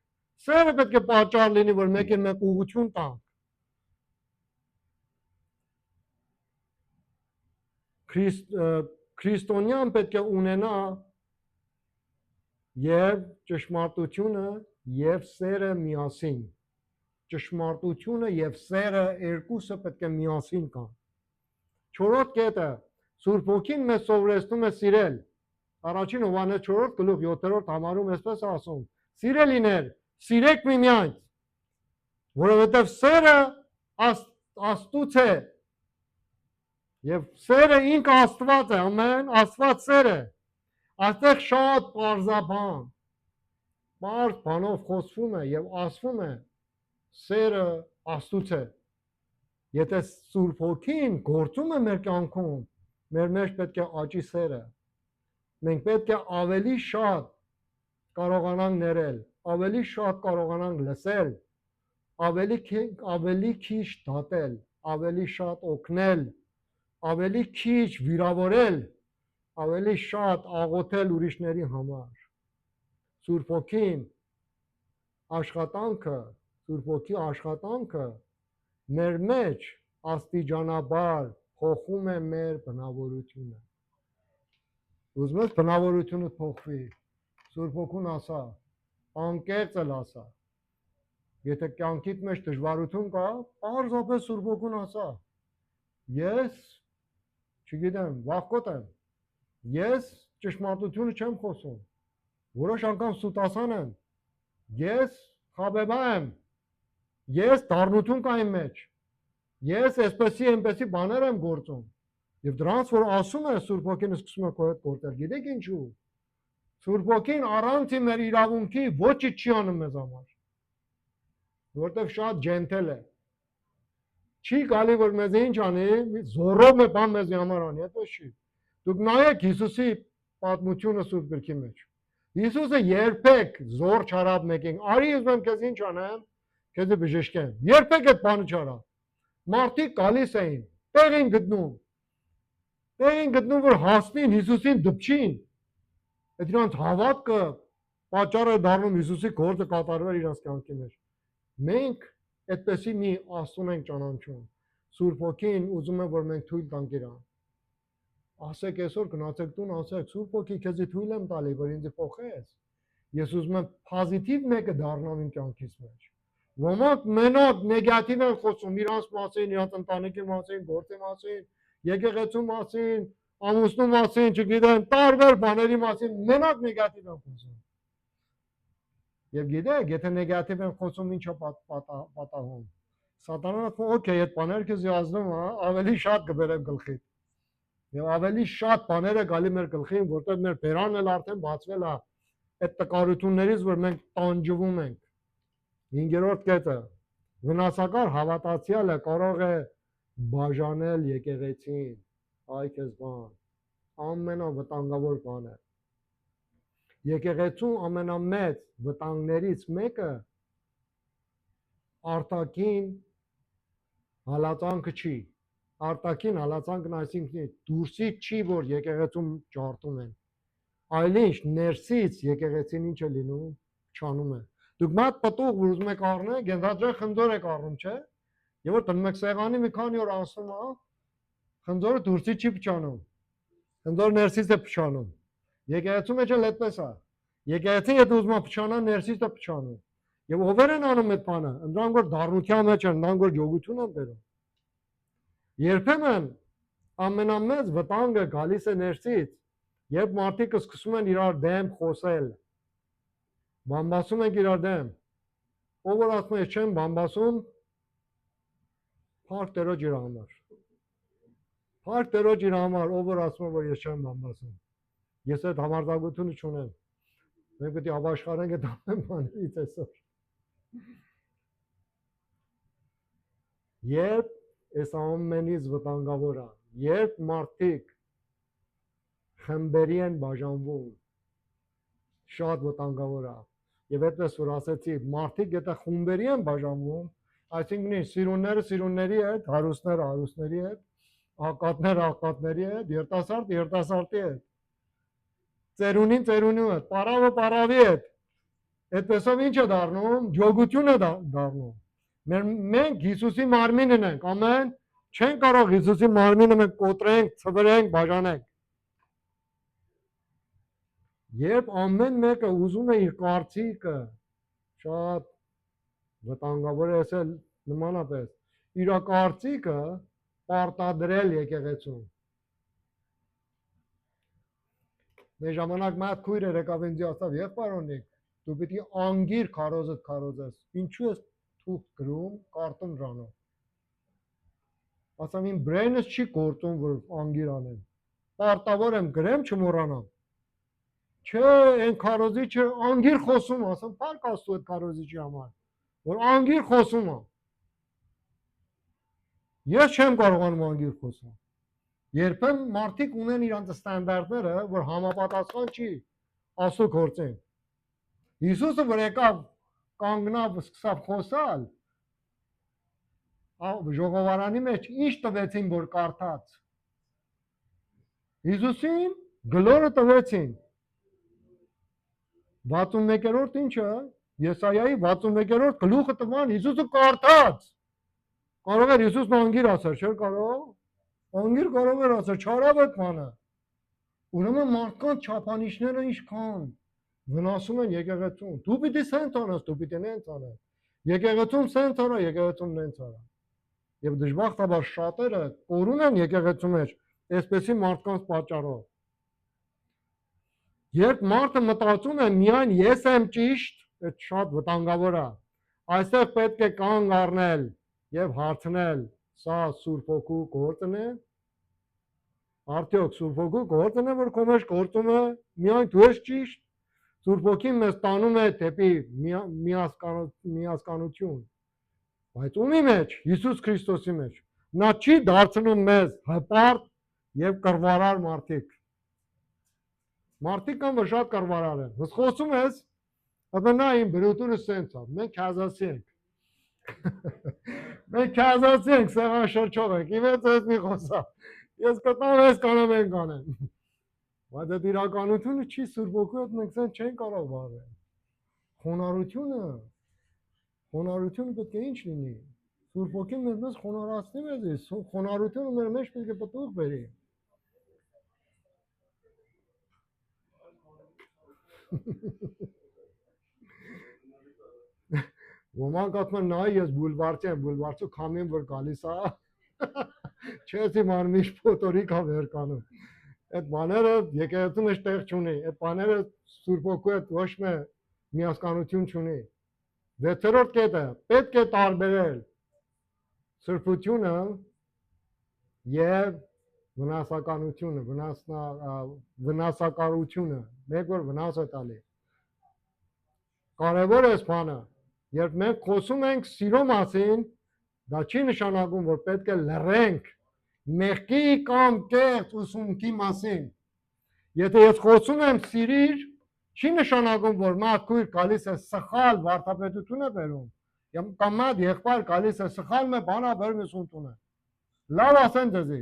Speaker 1: Սերը պետք է պատճառ լինի, որ մեկին մենք ուղղություն տանք։ Քրիստոնյան պետք է ունենա եւ ճշմարտությունը եւ սերը միասին։ Ճշմարտությունը եւ սերը երկուսը պետք է միասին կան։ Չորրորդ կետը Սուրբ Հոգին մեզ սովորեցնում է սիրել։ Առաջին Հովհաննես 4:7 համարում էսպես ասում. Սիրելիներ, սիրեք միմյանց, որովհետեւ սերը Աստծուց է։ Եվ սերը ինքը Աստված է, ամեն, Աստված սեր է։ Այստեղ շատ պարզաբան, պարզ բանով խոսվում է եւ ասվում է սերը Աստծուց է։ Եթե Սուրբ Հոգին գործում է մեր կյանքում, մեր մեջ պետք է աճի սերը։ Մենք պետք է ավելի շատ կարողանանք ներել, ավելի շատ կարողանանք լսել, ավելի քիչ դատել, ավելի շատ օգնել, ավելի քիչ վիրավորել, ավելի շատ աղոթել ուրիշների համար։ Սուրբ Հոգին աշխատանքը, Սուրբ Հոգի աշխատանքը մեր մեջ աստիճանաբար փոխում է մեր բնավորությունը։ Ուզում ես բնավորությունը փոխվի, Սուրբ Հոգուն ասա, անկեղծ էլ ասա։ Եթե կյանքիդ մեջ դժվարություն կա, պարզապես Սուրբ Հոգուն ասա։ Ես չգիտեմ, վախկոտ եմ։ Ես ճշմարտությունը չեմ խոսում։ Որոշ անգամ սուտասան եմ։ Ես խաբեբա եմ։ Ես դառնություն կա իմ մեջ։ Ես այսպեսի բաներ եմ գործում։ Եվ դրանց որ ասում է Սուրբ Հոգին սկսում է քո հետ գործել։ Գիտեք ինչու։ Սուրբ Հոգին առանց մեր իրավունքի ոչինչ չի անում մեզ համար։ Որտեվ շատ ջենթել է։ Չի գալի որ մեզ ինչ անի, զորով է բան մեզ համար անի, այդպես չի։ Դուք նայեք Հիսուսի պատմությունը Սուրբ գրքի մեջ։ Հիսուսը երբեք զոր չարավ մեկին։ Արի ուզում քեզ ինչ անեմ, քեզ բժշկեմ։ Երբեք այդ բանը չարավ։ Մարդիկ գալիս էին, տեղ են գտնում, որ հասնին Հիսուսին դպչին։ Այդ իրանց հավատքը պատճառ է դառնում Հիսուսի գործը կատարվել իրանց կյանքի մեջ։ Մենք այդպեսի մի Աստծուն ենք ճանաչում։ Սուրբ Հոգին ուզում է որ մենք թույլ տանք իրան։ Ասեք այսօր գնացեք տուն, ասեք Սուրբ Հոգի քեզի թույլ եմ տալի, որ ինձ փոխես։ Ես ուզում եմ պոզիտիվ մեկը դառնամ իմ կյանքիս մեջ։ Ոմանք մենակ նեգատիվ են խոսում իրանց մասին, իրանց ընտանիքի մասին, գործի մասին, եկեղեցու մասին, ամուսնու մասին, չգիտեմ, տարբեր բաների մասին, մենակ նեգատիվ են խոսում։ Եվ գիտեք, եթե նեգատիվ են խոսում, ինչ է պատահում։ Սատանան ասում, օքեյ, այդ բաները քեզ ազդում է, ավելի շատ կբերեմ գլխիդ։ Եվ ավելի շատ բաներ է գալի մեր գլխին, որտեղ մեր բերանն էլ արդեն բացվել է այդ տկարություններից, որ մենք տանջվում ենք։ 5-րդ կետը վնասակար հավատացյալը կարող է բաժանել եկեղեցին, այ քեզ բան, ամենավտանգավոր բանը։ Եկեղեցու ամենամեծ վտանգներից մեկը արտաքին հալածանքը չի։ Արտաքին հալածանքն այսինքն դուրսից չի, որ եկեղեցում ջարդում են, այլինչ ներսից եկեղեցին ինչ է լինում, փչանում է։ Դուք մատ պտուղ որ ուզում եք առնել, գնդաձեն խնձոր եք առնում, չէ՞։ Եվ որ տնում եք սեղանի մի քանի օր անցնում է, խնձորը դուրսից չի փչանում։ Խնձորը ներսից է փչանում։ Եկեղեցու մեջ էլ այդպես է։ Եկեղեցին եթե ուզում է փչանալ, ներսից է փչանում։ Եվ ովեր են անում այդ բանը, նրանք որ դառնության մեջ են, նրանք որ յոգություն են բերում։ Երբեմն ամենամեծ վտանգը գալիս է ներսից, երբ մարդիկ սկսում են իրար դեմ խոսել։ Բամբասում են իրար դեմ։ Ով որ ասում է, ես չեմ բամբասում, փառք Տերոջ իր համար։ Փառք Տերոջ իր համար, ով որ ասում է, որ ես չեմ բամբասում։ Ես այդ համարձակությունը չունեմ։ Մենք պետք է ապաշխարենք այդ ամեն բաներից այսօր։ Երբ այս ամենից վտանգավորը, երբ մարդիկ խմբերի են բաժանվում, շատ վտանգավոր է։ Եվ այդպես որ ասեցի, մարդիկ եթե խումբերի են բաժանվում, այսինքն սիրունները սիրունների հետ, հարուստները հարուստների հետ, աղքատները աղքատների հետ, երիտասարդը երիտասարդի հետ, ծերունին ծերունու հետ, պարավը պարավի հետ, այդպեսով ինչ է դառնում, ջոգություն է դառնում։ Մենք Հիսուսի մարմինն ենք, ամեն, չեն կարող Հիսուսի մարմինը մենք կոտրենք, ցվրենք, բաժանենք։ Երբ ամեն մեկը ուզում է իր կարծիքը, շատ վտանգավոր է ասել նմանապես, իր կարծիքը պարտադրել եկեղեցուն։ Մեր ժամանակ մատ քույրեր եկավ ինձ ասավ, եղբայրոնիկ, դու պիտի անգիր քարոզդ քարոզես, ինչու ես թուղթ գրում կարտոն ժանով։ Ասամ իմ բրեյնս չի գործում, որ անգիր անեմ, պարտավոր եմ գրեմ, չմոռանամ։ Չէ, այն քարոզիչը անգիր խոսում, ասեմ, փառք Աստծո այդ քարոզիչի համար, որ անգիր խոսում է։ Ես չեմ կարողանում անգիր խոսալ։ Երբեմն մարդիկ ունեն իրանց ստանդարտները, որ համապատասխան չի Աստծո գործին։ Հիսուսը որ եկավ կանգնավ սկսավ խոսալ, ժողովարանի մեջ ինչ տվեցին, որ կարդաց։ Հիսուսին գլորը տվեցին։ 61-րդ ինչը, Եսայայի 61-րդ գլուխը տվան, Հիսուսը կարդաց։ Կարող էր Հիսուսն անգիր ասել, չէր կարող։ Անգիր կարող էր ասել, չարավ այդ բանը։ Ուրեմն մարդկանց չափանիշները ինչքան վնասում են եկեղեցուն։ Դու պիտի սենց անես, դու պիտի նենց անես։ Եկեղեցում սենց արա, եկեղեցում նենց արա։ Եվ դժբախտաբար շատերը կորուն են եկեղեցու մեջ այսպեսի մարդկանց պատճառով։ Երբ մարդը մտածում է միայն ես եմ ճիշտ, այդ շատ վտանգավոր է։ Այստեղ պետք է կանգ առնել եւ հարցնել Սա Սուրբ Հոգու գործն է։ Արդյոք Սուրբ Հոգու գործն է, որ քո մեջ գործում է, միայն դու ես ճիշտ։ Սուրբ Հոգին մեզ տանում է դեպի միասկանություն։ Բայց ումի մեջ, Հիսուս Քրիստոսի մեջ, նա չի դարձնում մեզ հպարտ եւ կռվարար մարդիկ։ Մարդիկ կան, որ շատ կռվարար են։ Ոնց խոսում ես, ապա նա իմ բրուտուրը սենց է։ Մենք հազասի ենք։ Մենք հազասի ենք, սեղան շրջող ենք։ Իվեց ես մի խոսա։ Ես կտամ ես կանեմ են կանեմ։ Բայց այդ իրականությունը չի Սուրբ Հոգու հետ մենք սենց չեն կարող վարել։ Խոնարհությունը պետք է ինչ լինի։ Սուրբ Հոգին մեզ խոնարհացնի մեզ, խոնարհությունը մեր մեջ պետք է պտուղ բերի։ Ոմանք ասում են նայ ես բուլվարդի եմ, բուլվարդու քամին որ գալիս է, չես իման միշտ փոթորիկ ա վեր կանում։ Այդ բաները եկեղեցու մեջ տեղ չունի, այդ բաները Սուրբ Հոգու հետ ոչ մի միասկանություն չունի։ Դերորդ կետը պետք է տարբերել սրբությունը եւ վնասականությունը, վնասակարությունը, մեկ որ վնաս է տալի։ Կարևոր է բանը, երբ մենք խոսում ենք սիրո մասին, դա չի նշանակում, որ պետք է լռենք մեղքի կամ կեղծ ուսումքի մասին։ Եթե ես խոսում եմ սիրիր, չի նշանակում, որ մատքույր գալիս է սխալ վարդապետություն է բերում, կամ մատ եղբայր գալիս է սխալ մե բանա բերում ես ունտունը։ Լավ ասեն ձեզի,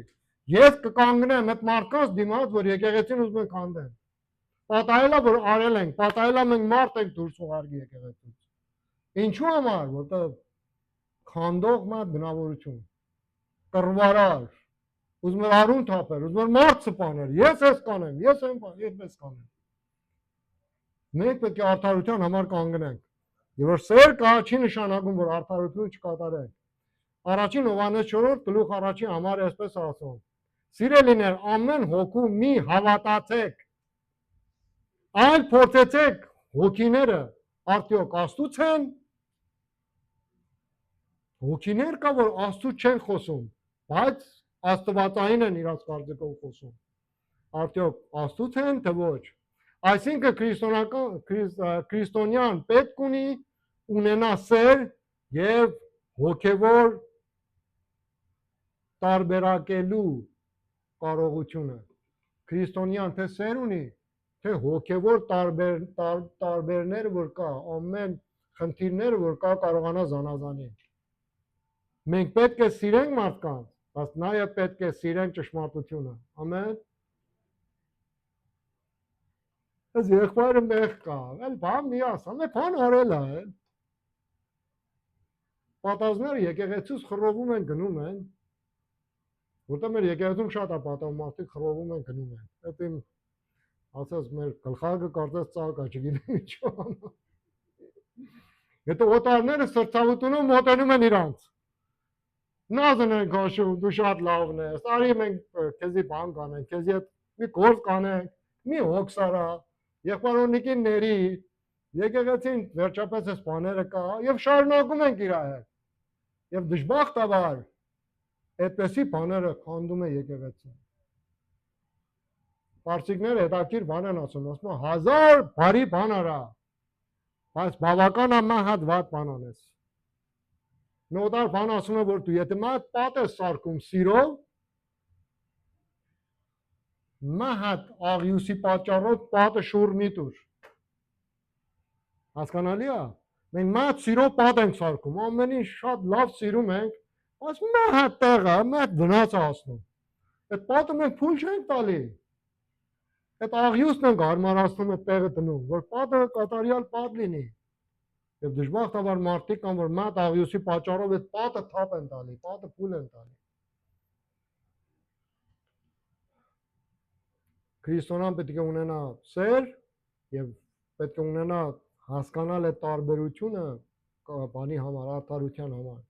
Speaker 1: ես կկանգնեմ այդ մարդկանց դիմաց, որ եկեղեցին ուզում են քանդեն։ Պատահելա, որ արել ենք, պատահելա մենք մարդ ենք դուրս ուղարկի եկեղեցուց։ Ինչու համար, որտեղ քանդող մատ բնավորություն, կռվարար, ուզում էր արուն թափել, ուզում էր մարդ սպանել, ես ես կանեմ, ես ես կանեմ։ Մենք պետք է արդարության համար կանգնենք։ Եվ որ սեր կա, չի նշանակում, որ արդարությունը չկատարենք։ Առաջին Հովհաննես 4 գլուխ առաջին համար այսպես ասում. Սիրելիներ, ամեն հոգու մի հավատացեք, այլ փորձեցեք հոգիները արդյոք Աստծուց են։ Հոգիներ կա, որ Աստծուց չեն խոսում, բայց աստվածային են իրաց կարծիքով խոսում։ Արդյոք Աստծուց են, թե ոչ։ Այսինքն քրիստոնյան պետք ունի ունենա սեր եւ հոգեվոր տարբերակելու կարողությունը։ Քրիստոնյան թե սեր ունի, թե հոգեվոր տարբերներ որ կա, ամեն խնդիրները որ կա կարողանա զանազանել։ Մենք պետք է սիրենք մարդկանց, բայց նաև պետք է սիրենք ճշմարտությունը։ Ամեն։ Այս եղբայրը մեղ կա, էլ բան մի ասա, մե բան արել է։ Պատազները եկեղեցուց խռովում են գնում են, որտեղ մեր եկեղեցում շատ է պատահում մարդիկ խռովում են գնում են։ Այդ իմ ասած մեր գլխարկը կարծես ծաղկա, չգիտեմ ինչու։ Հետո օտարները սրտավուտունով մոտենում են իրանց։ Նազն են քաշում, դու շատ լավն ես, արի մենք քեզի բան կանենք, քեզի հետ մի գործ կանենք, մի հոգսարա, եղբայրոնիկին ների, եկեղեցին վերջապես այս բաները կա եւ շարունակում ենք իր հետ։ Եվ դժբախտաբար այդպեսի բաները քանդում է եկեղեցին։ Պարսիկները հետաքրքիր բան են ասում, ասում են 1000 բարի բան արա, բայց բավական է մի հատ վատ բան անես։ Նոդար բան ասում է, որ դու եթե մատ պատ ես սարքում սիրով, մի հատ աղյուսի պատճառով պատը շուռ մի տուր։ Հասկանալի է։ Մենք մատ սիրով պատ ենք սարքում, ամեն ինչ շատ լավ սիրում ենք, բայց մի հատ տեղը, մի հատ վնաս է հասնում։ Այդ պատը մենք փուլ չենք տալի։ Այդ աղյուսն ենք հարմարացնում այդ տեղը դնում, որ պատը կատարյալ պատ լինի։ Եվ դժբախտաբար մարդիկ կան, որ մատ աղյուսի պատճառով այդ պատը թափ են տալի, պատը փուլ են տալի։ Քրիստոնյան պետք է ունենա սեր եւ պետք է ունենա հասկանալ այդ տարբերությունը բանի համար, արդարության համար։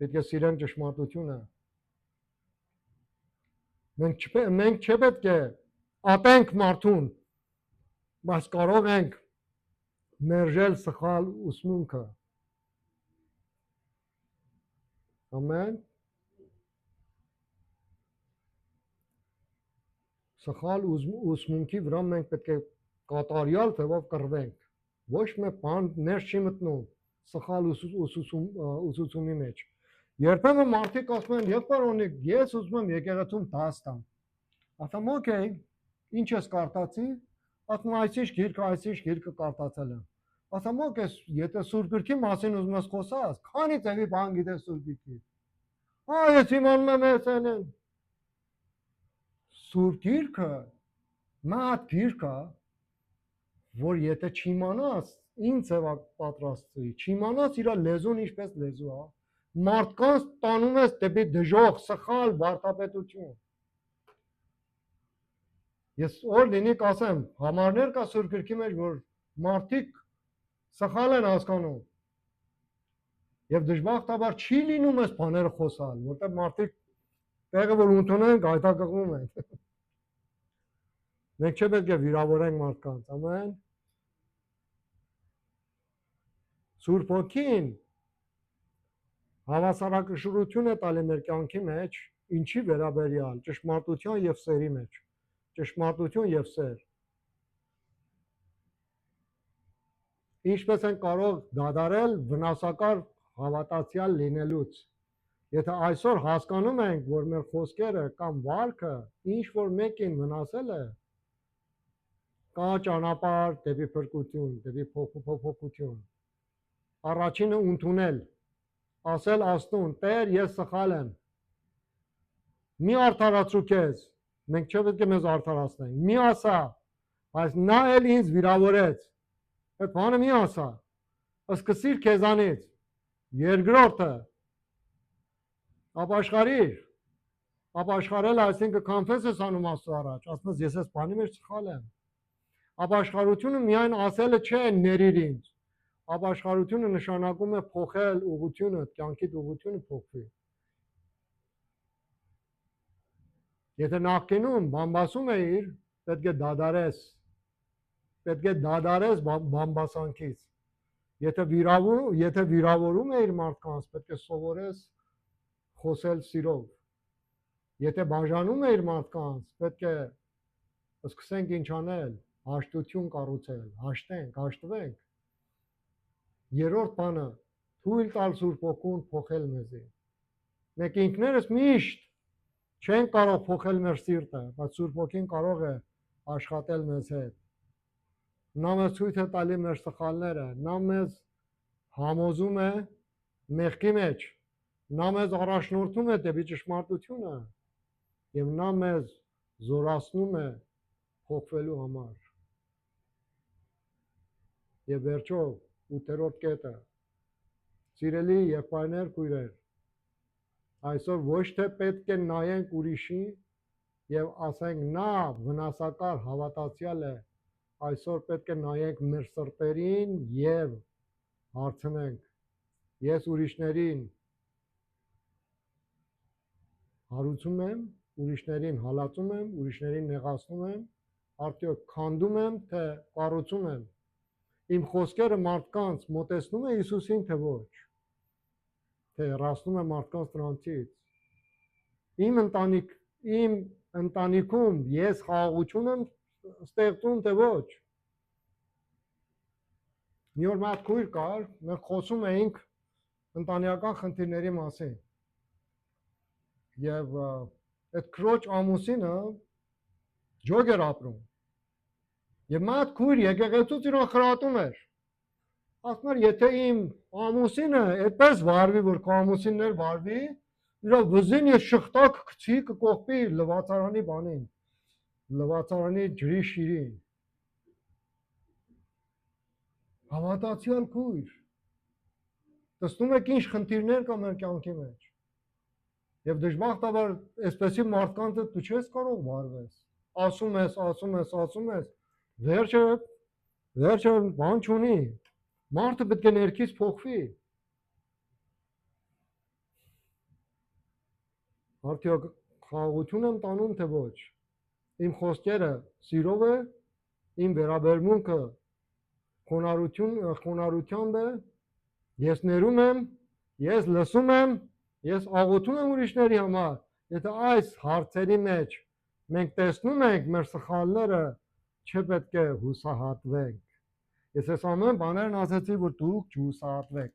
Speaker 1: Պետք է սիրենք ճշմարտությունը։ Մենք չպետք է ատենք մարդուն, բայց կարող ենք մերժել սխալ ուսմունքը։ Ամեն սխալ ուսմունքի վրա մենք պետք է կատարյալ թվով կռվենք։ Ոչ մի բան ներս չի մտնում սխալ ուսուցումի մեջ։ Երբեմն մարդիկ ասում են, «Եղբայր օրինակ, ես ուզում եմ եկեղեցում դաս տամ»։ Ասում օքեյ, ինչ ես կարտացի։ Ասում այսինչ գիրքը կարտացել եմ։ Ասում օքեյ, եթե Սուրբ Գրքի մասին ուզում ես խոսած, քանի ծավի բան գիտես Սուրբ Գրքի։ Ես իմանում եմ էսեն։ Սուրբ Գիրքը մատ գիրք է, որ եթե չիմանաս, ինձ է պատրաստի, չիմանաս իր լեզուն ինչպես լեզու է, մարդկանց տանում ես դեպի դժոխք, սխալ վարդապետություն։ Ես օր լինի կասեմ, համարներ կա Սուրբ Գրքի մեջ, որ մարդիկ սխալ են հասկանում։ Եվ դժբախտաբար չի լինում այս բաները խոսալ, որտեղ մարդիկ տեղը որ ընդունեն, գայթակղվում են։ Մենք չպետք է վիրավորենք մարդկանց, ամեն։ Սուրբ Հոգին հավասարակշռություն է տալի մեր կյանքի մեջ, ինչի վերաբերյալ, ճշմարտության եւ սերի մեջ, ճշմարտություն եւ սեր։ Ինչպես են կարող դադարել վնասակար հավատացյալ լինելուց։ Եթե այսօր հասկանում ենք, որ մեր խոսքերը կամ վարքը ինչ որ մեկին վնասել է, կա ճանապարհ դեպի փրկություն, դեպի փոփոխություն։ Առաջինը ընդունել, ասել Աստծուն, Տեր, ես սխալ եմ։ Մի արդարացրու քեզ, մենք չպետք է մեզ արդարացնենք։ Մի ասա, բայց նա էլ ինձ վիրավորեց։ Այդ բանը մի ասա։ Սկսիր քեզանից։ Երկրորդը ապաշխարիր։ Ապաշխարել այսինքն confess ես անում Աստծո առաջ, ասում ես ես այս բանի մեջ սխալ եմ։ Ապաշխարությունը միայն ասելը չէ, ներիր ինձ։ Ապաշխարությունը նշանակում է փոխել ուղղությունը, կյանքիդ ուղղությունը փոխվի։ Եթե նախկինում բամբասում էիր, պետք է դադարես։ Պետք է դադարես բամբասանքից։ Եթե վիրավորում էիր մարդկանց, պետք է սովորես խոսել սիրով։ Եթե բաժանում էիր մարդկանց, պետք է սկսենք ինչ անել, հաշտություն կառուցել, հաշտվենք։ Երրորդ բանը, թույլ տալ Սուրբ Հոգուն փոխել մեզի։ Մենք ինքներս միշտ չենք կարող փոխել մեր սիրտը, բայց Սուրբ Հոգին կարող է աշխատել մեզ հետ։ Նա մեզ ցույց է տալի մեր սխալները, նա մեզ համոզում է մեղքի մեջ, նա մեզ առաջնորդում է դեպի ճշմարտությունը եւ նա մեզ զորացնում է փոխվելու համար։ Եվ վերջո 8-րդ կետը, սիրելի եղբայրներ, քույրեր, այսօր ոչ թե պետք է նայենք ուրիշի եւ ասենք նա վնասակար հավատացյալ է, այսօր պետք է նայենք մեր սրտերին եւ հարցնենք. ես ուրիշներին հարուցում եմ, ուրիշներին հալածում եմ, ուրիշներին նեղացնում եմ, արդյոք քանդում եմ, թե կառուցում եմ։ Իմ խոսքերը մարդկանց մոտեցնում է Հիսուսին, թե ոչ, թե հեռացնում է մարդկանց նրանցից։ Իմ ընտանիքում ես խաղաղություն եմ ստեղծում, թե ոչ։ Մի օր մատ քույր կար, մենք խոսում էինք ընտանեկան խնդիրների մասին։ Եվ այդ քրոջ ամուսինը ջոգ էր ապրում։ Եվ մատ քույր եկեղեցուց իրան խրատում էր։ Ասում էր, եթե իմ ամուսինը այդպես վարվի, որ քո ամուսինն էլ վարվի, իր վզին ես շղթակ գցի կկողպի լվացարանի բանին, լվացարանի ջրի շիրին։ Հավատացյալ քույր։ Տեսնում եք ինչ խնդիրներ կա մեր կյանքի մեջ։ Եվ դժբախտաբար այսպեսի մարդկանց դու չես կարող վարվես։ Ասում ես, վերջը բան չունի։ Մարդը պետք է ներքից փոխվի։ Արդյոք խաղաղություն եմ տանում, թե ոչ։ Իմ խոսքերը սիրով է, իմ վերաբերմունքը խոնարհությամբ է, ես ներում եմ, ես լսում եմ, Ես աղոթում եմ ուրիշների համար, եթե այս հարցերի մեջ մենք տեսնում ենք մեր սխալները, չպետք է հուսահատվենք։ Ես այս ամեն բաներն ասացի, որ դուք չհուսահատվեք։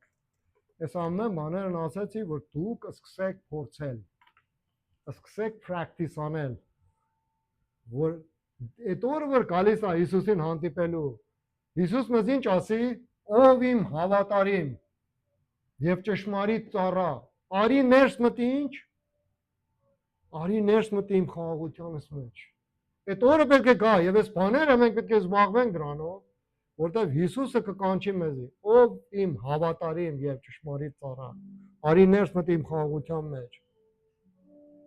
Speaker 1: Այս ամեն բաներն ասացի, որ դուք սկսեք փորձել, սկսեք practice անել, որ այդ օրը որ գալիս է Հիսուսին հանդիպելու, Հիսուս մեզ ինչ ասի, ով իմ հավատարիմ եւ ճշմարիտ ծառա, արի ներս մտի ինչ, արի ներս մտի իմ խաղաղությանս մեջ։ Այդ օրը պետք է գա եւ այս բաները մենք պետք է զբաղվենք դրանով, որտեղ Հիսուսը կկանչի մեզի, ով իմ հավատարիմ եւ ճշմարիտ ծառա, արի ներս մտի իմ խաղաղության մեջ։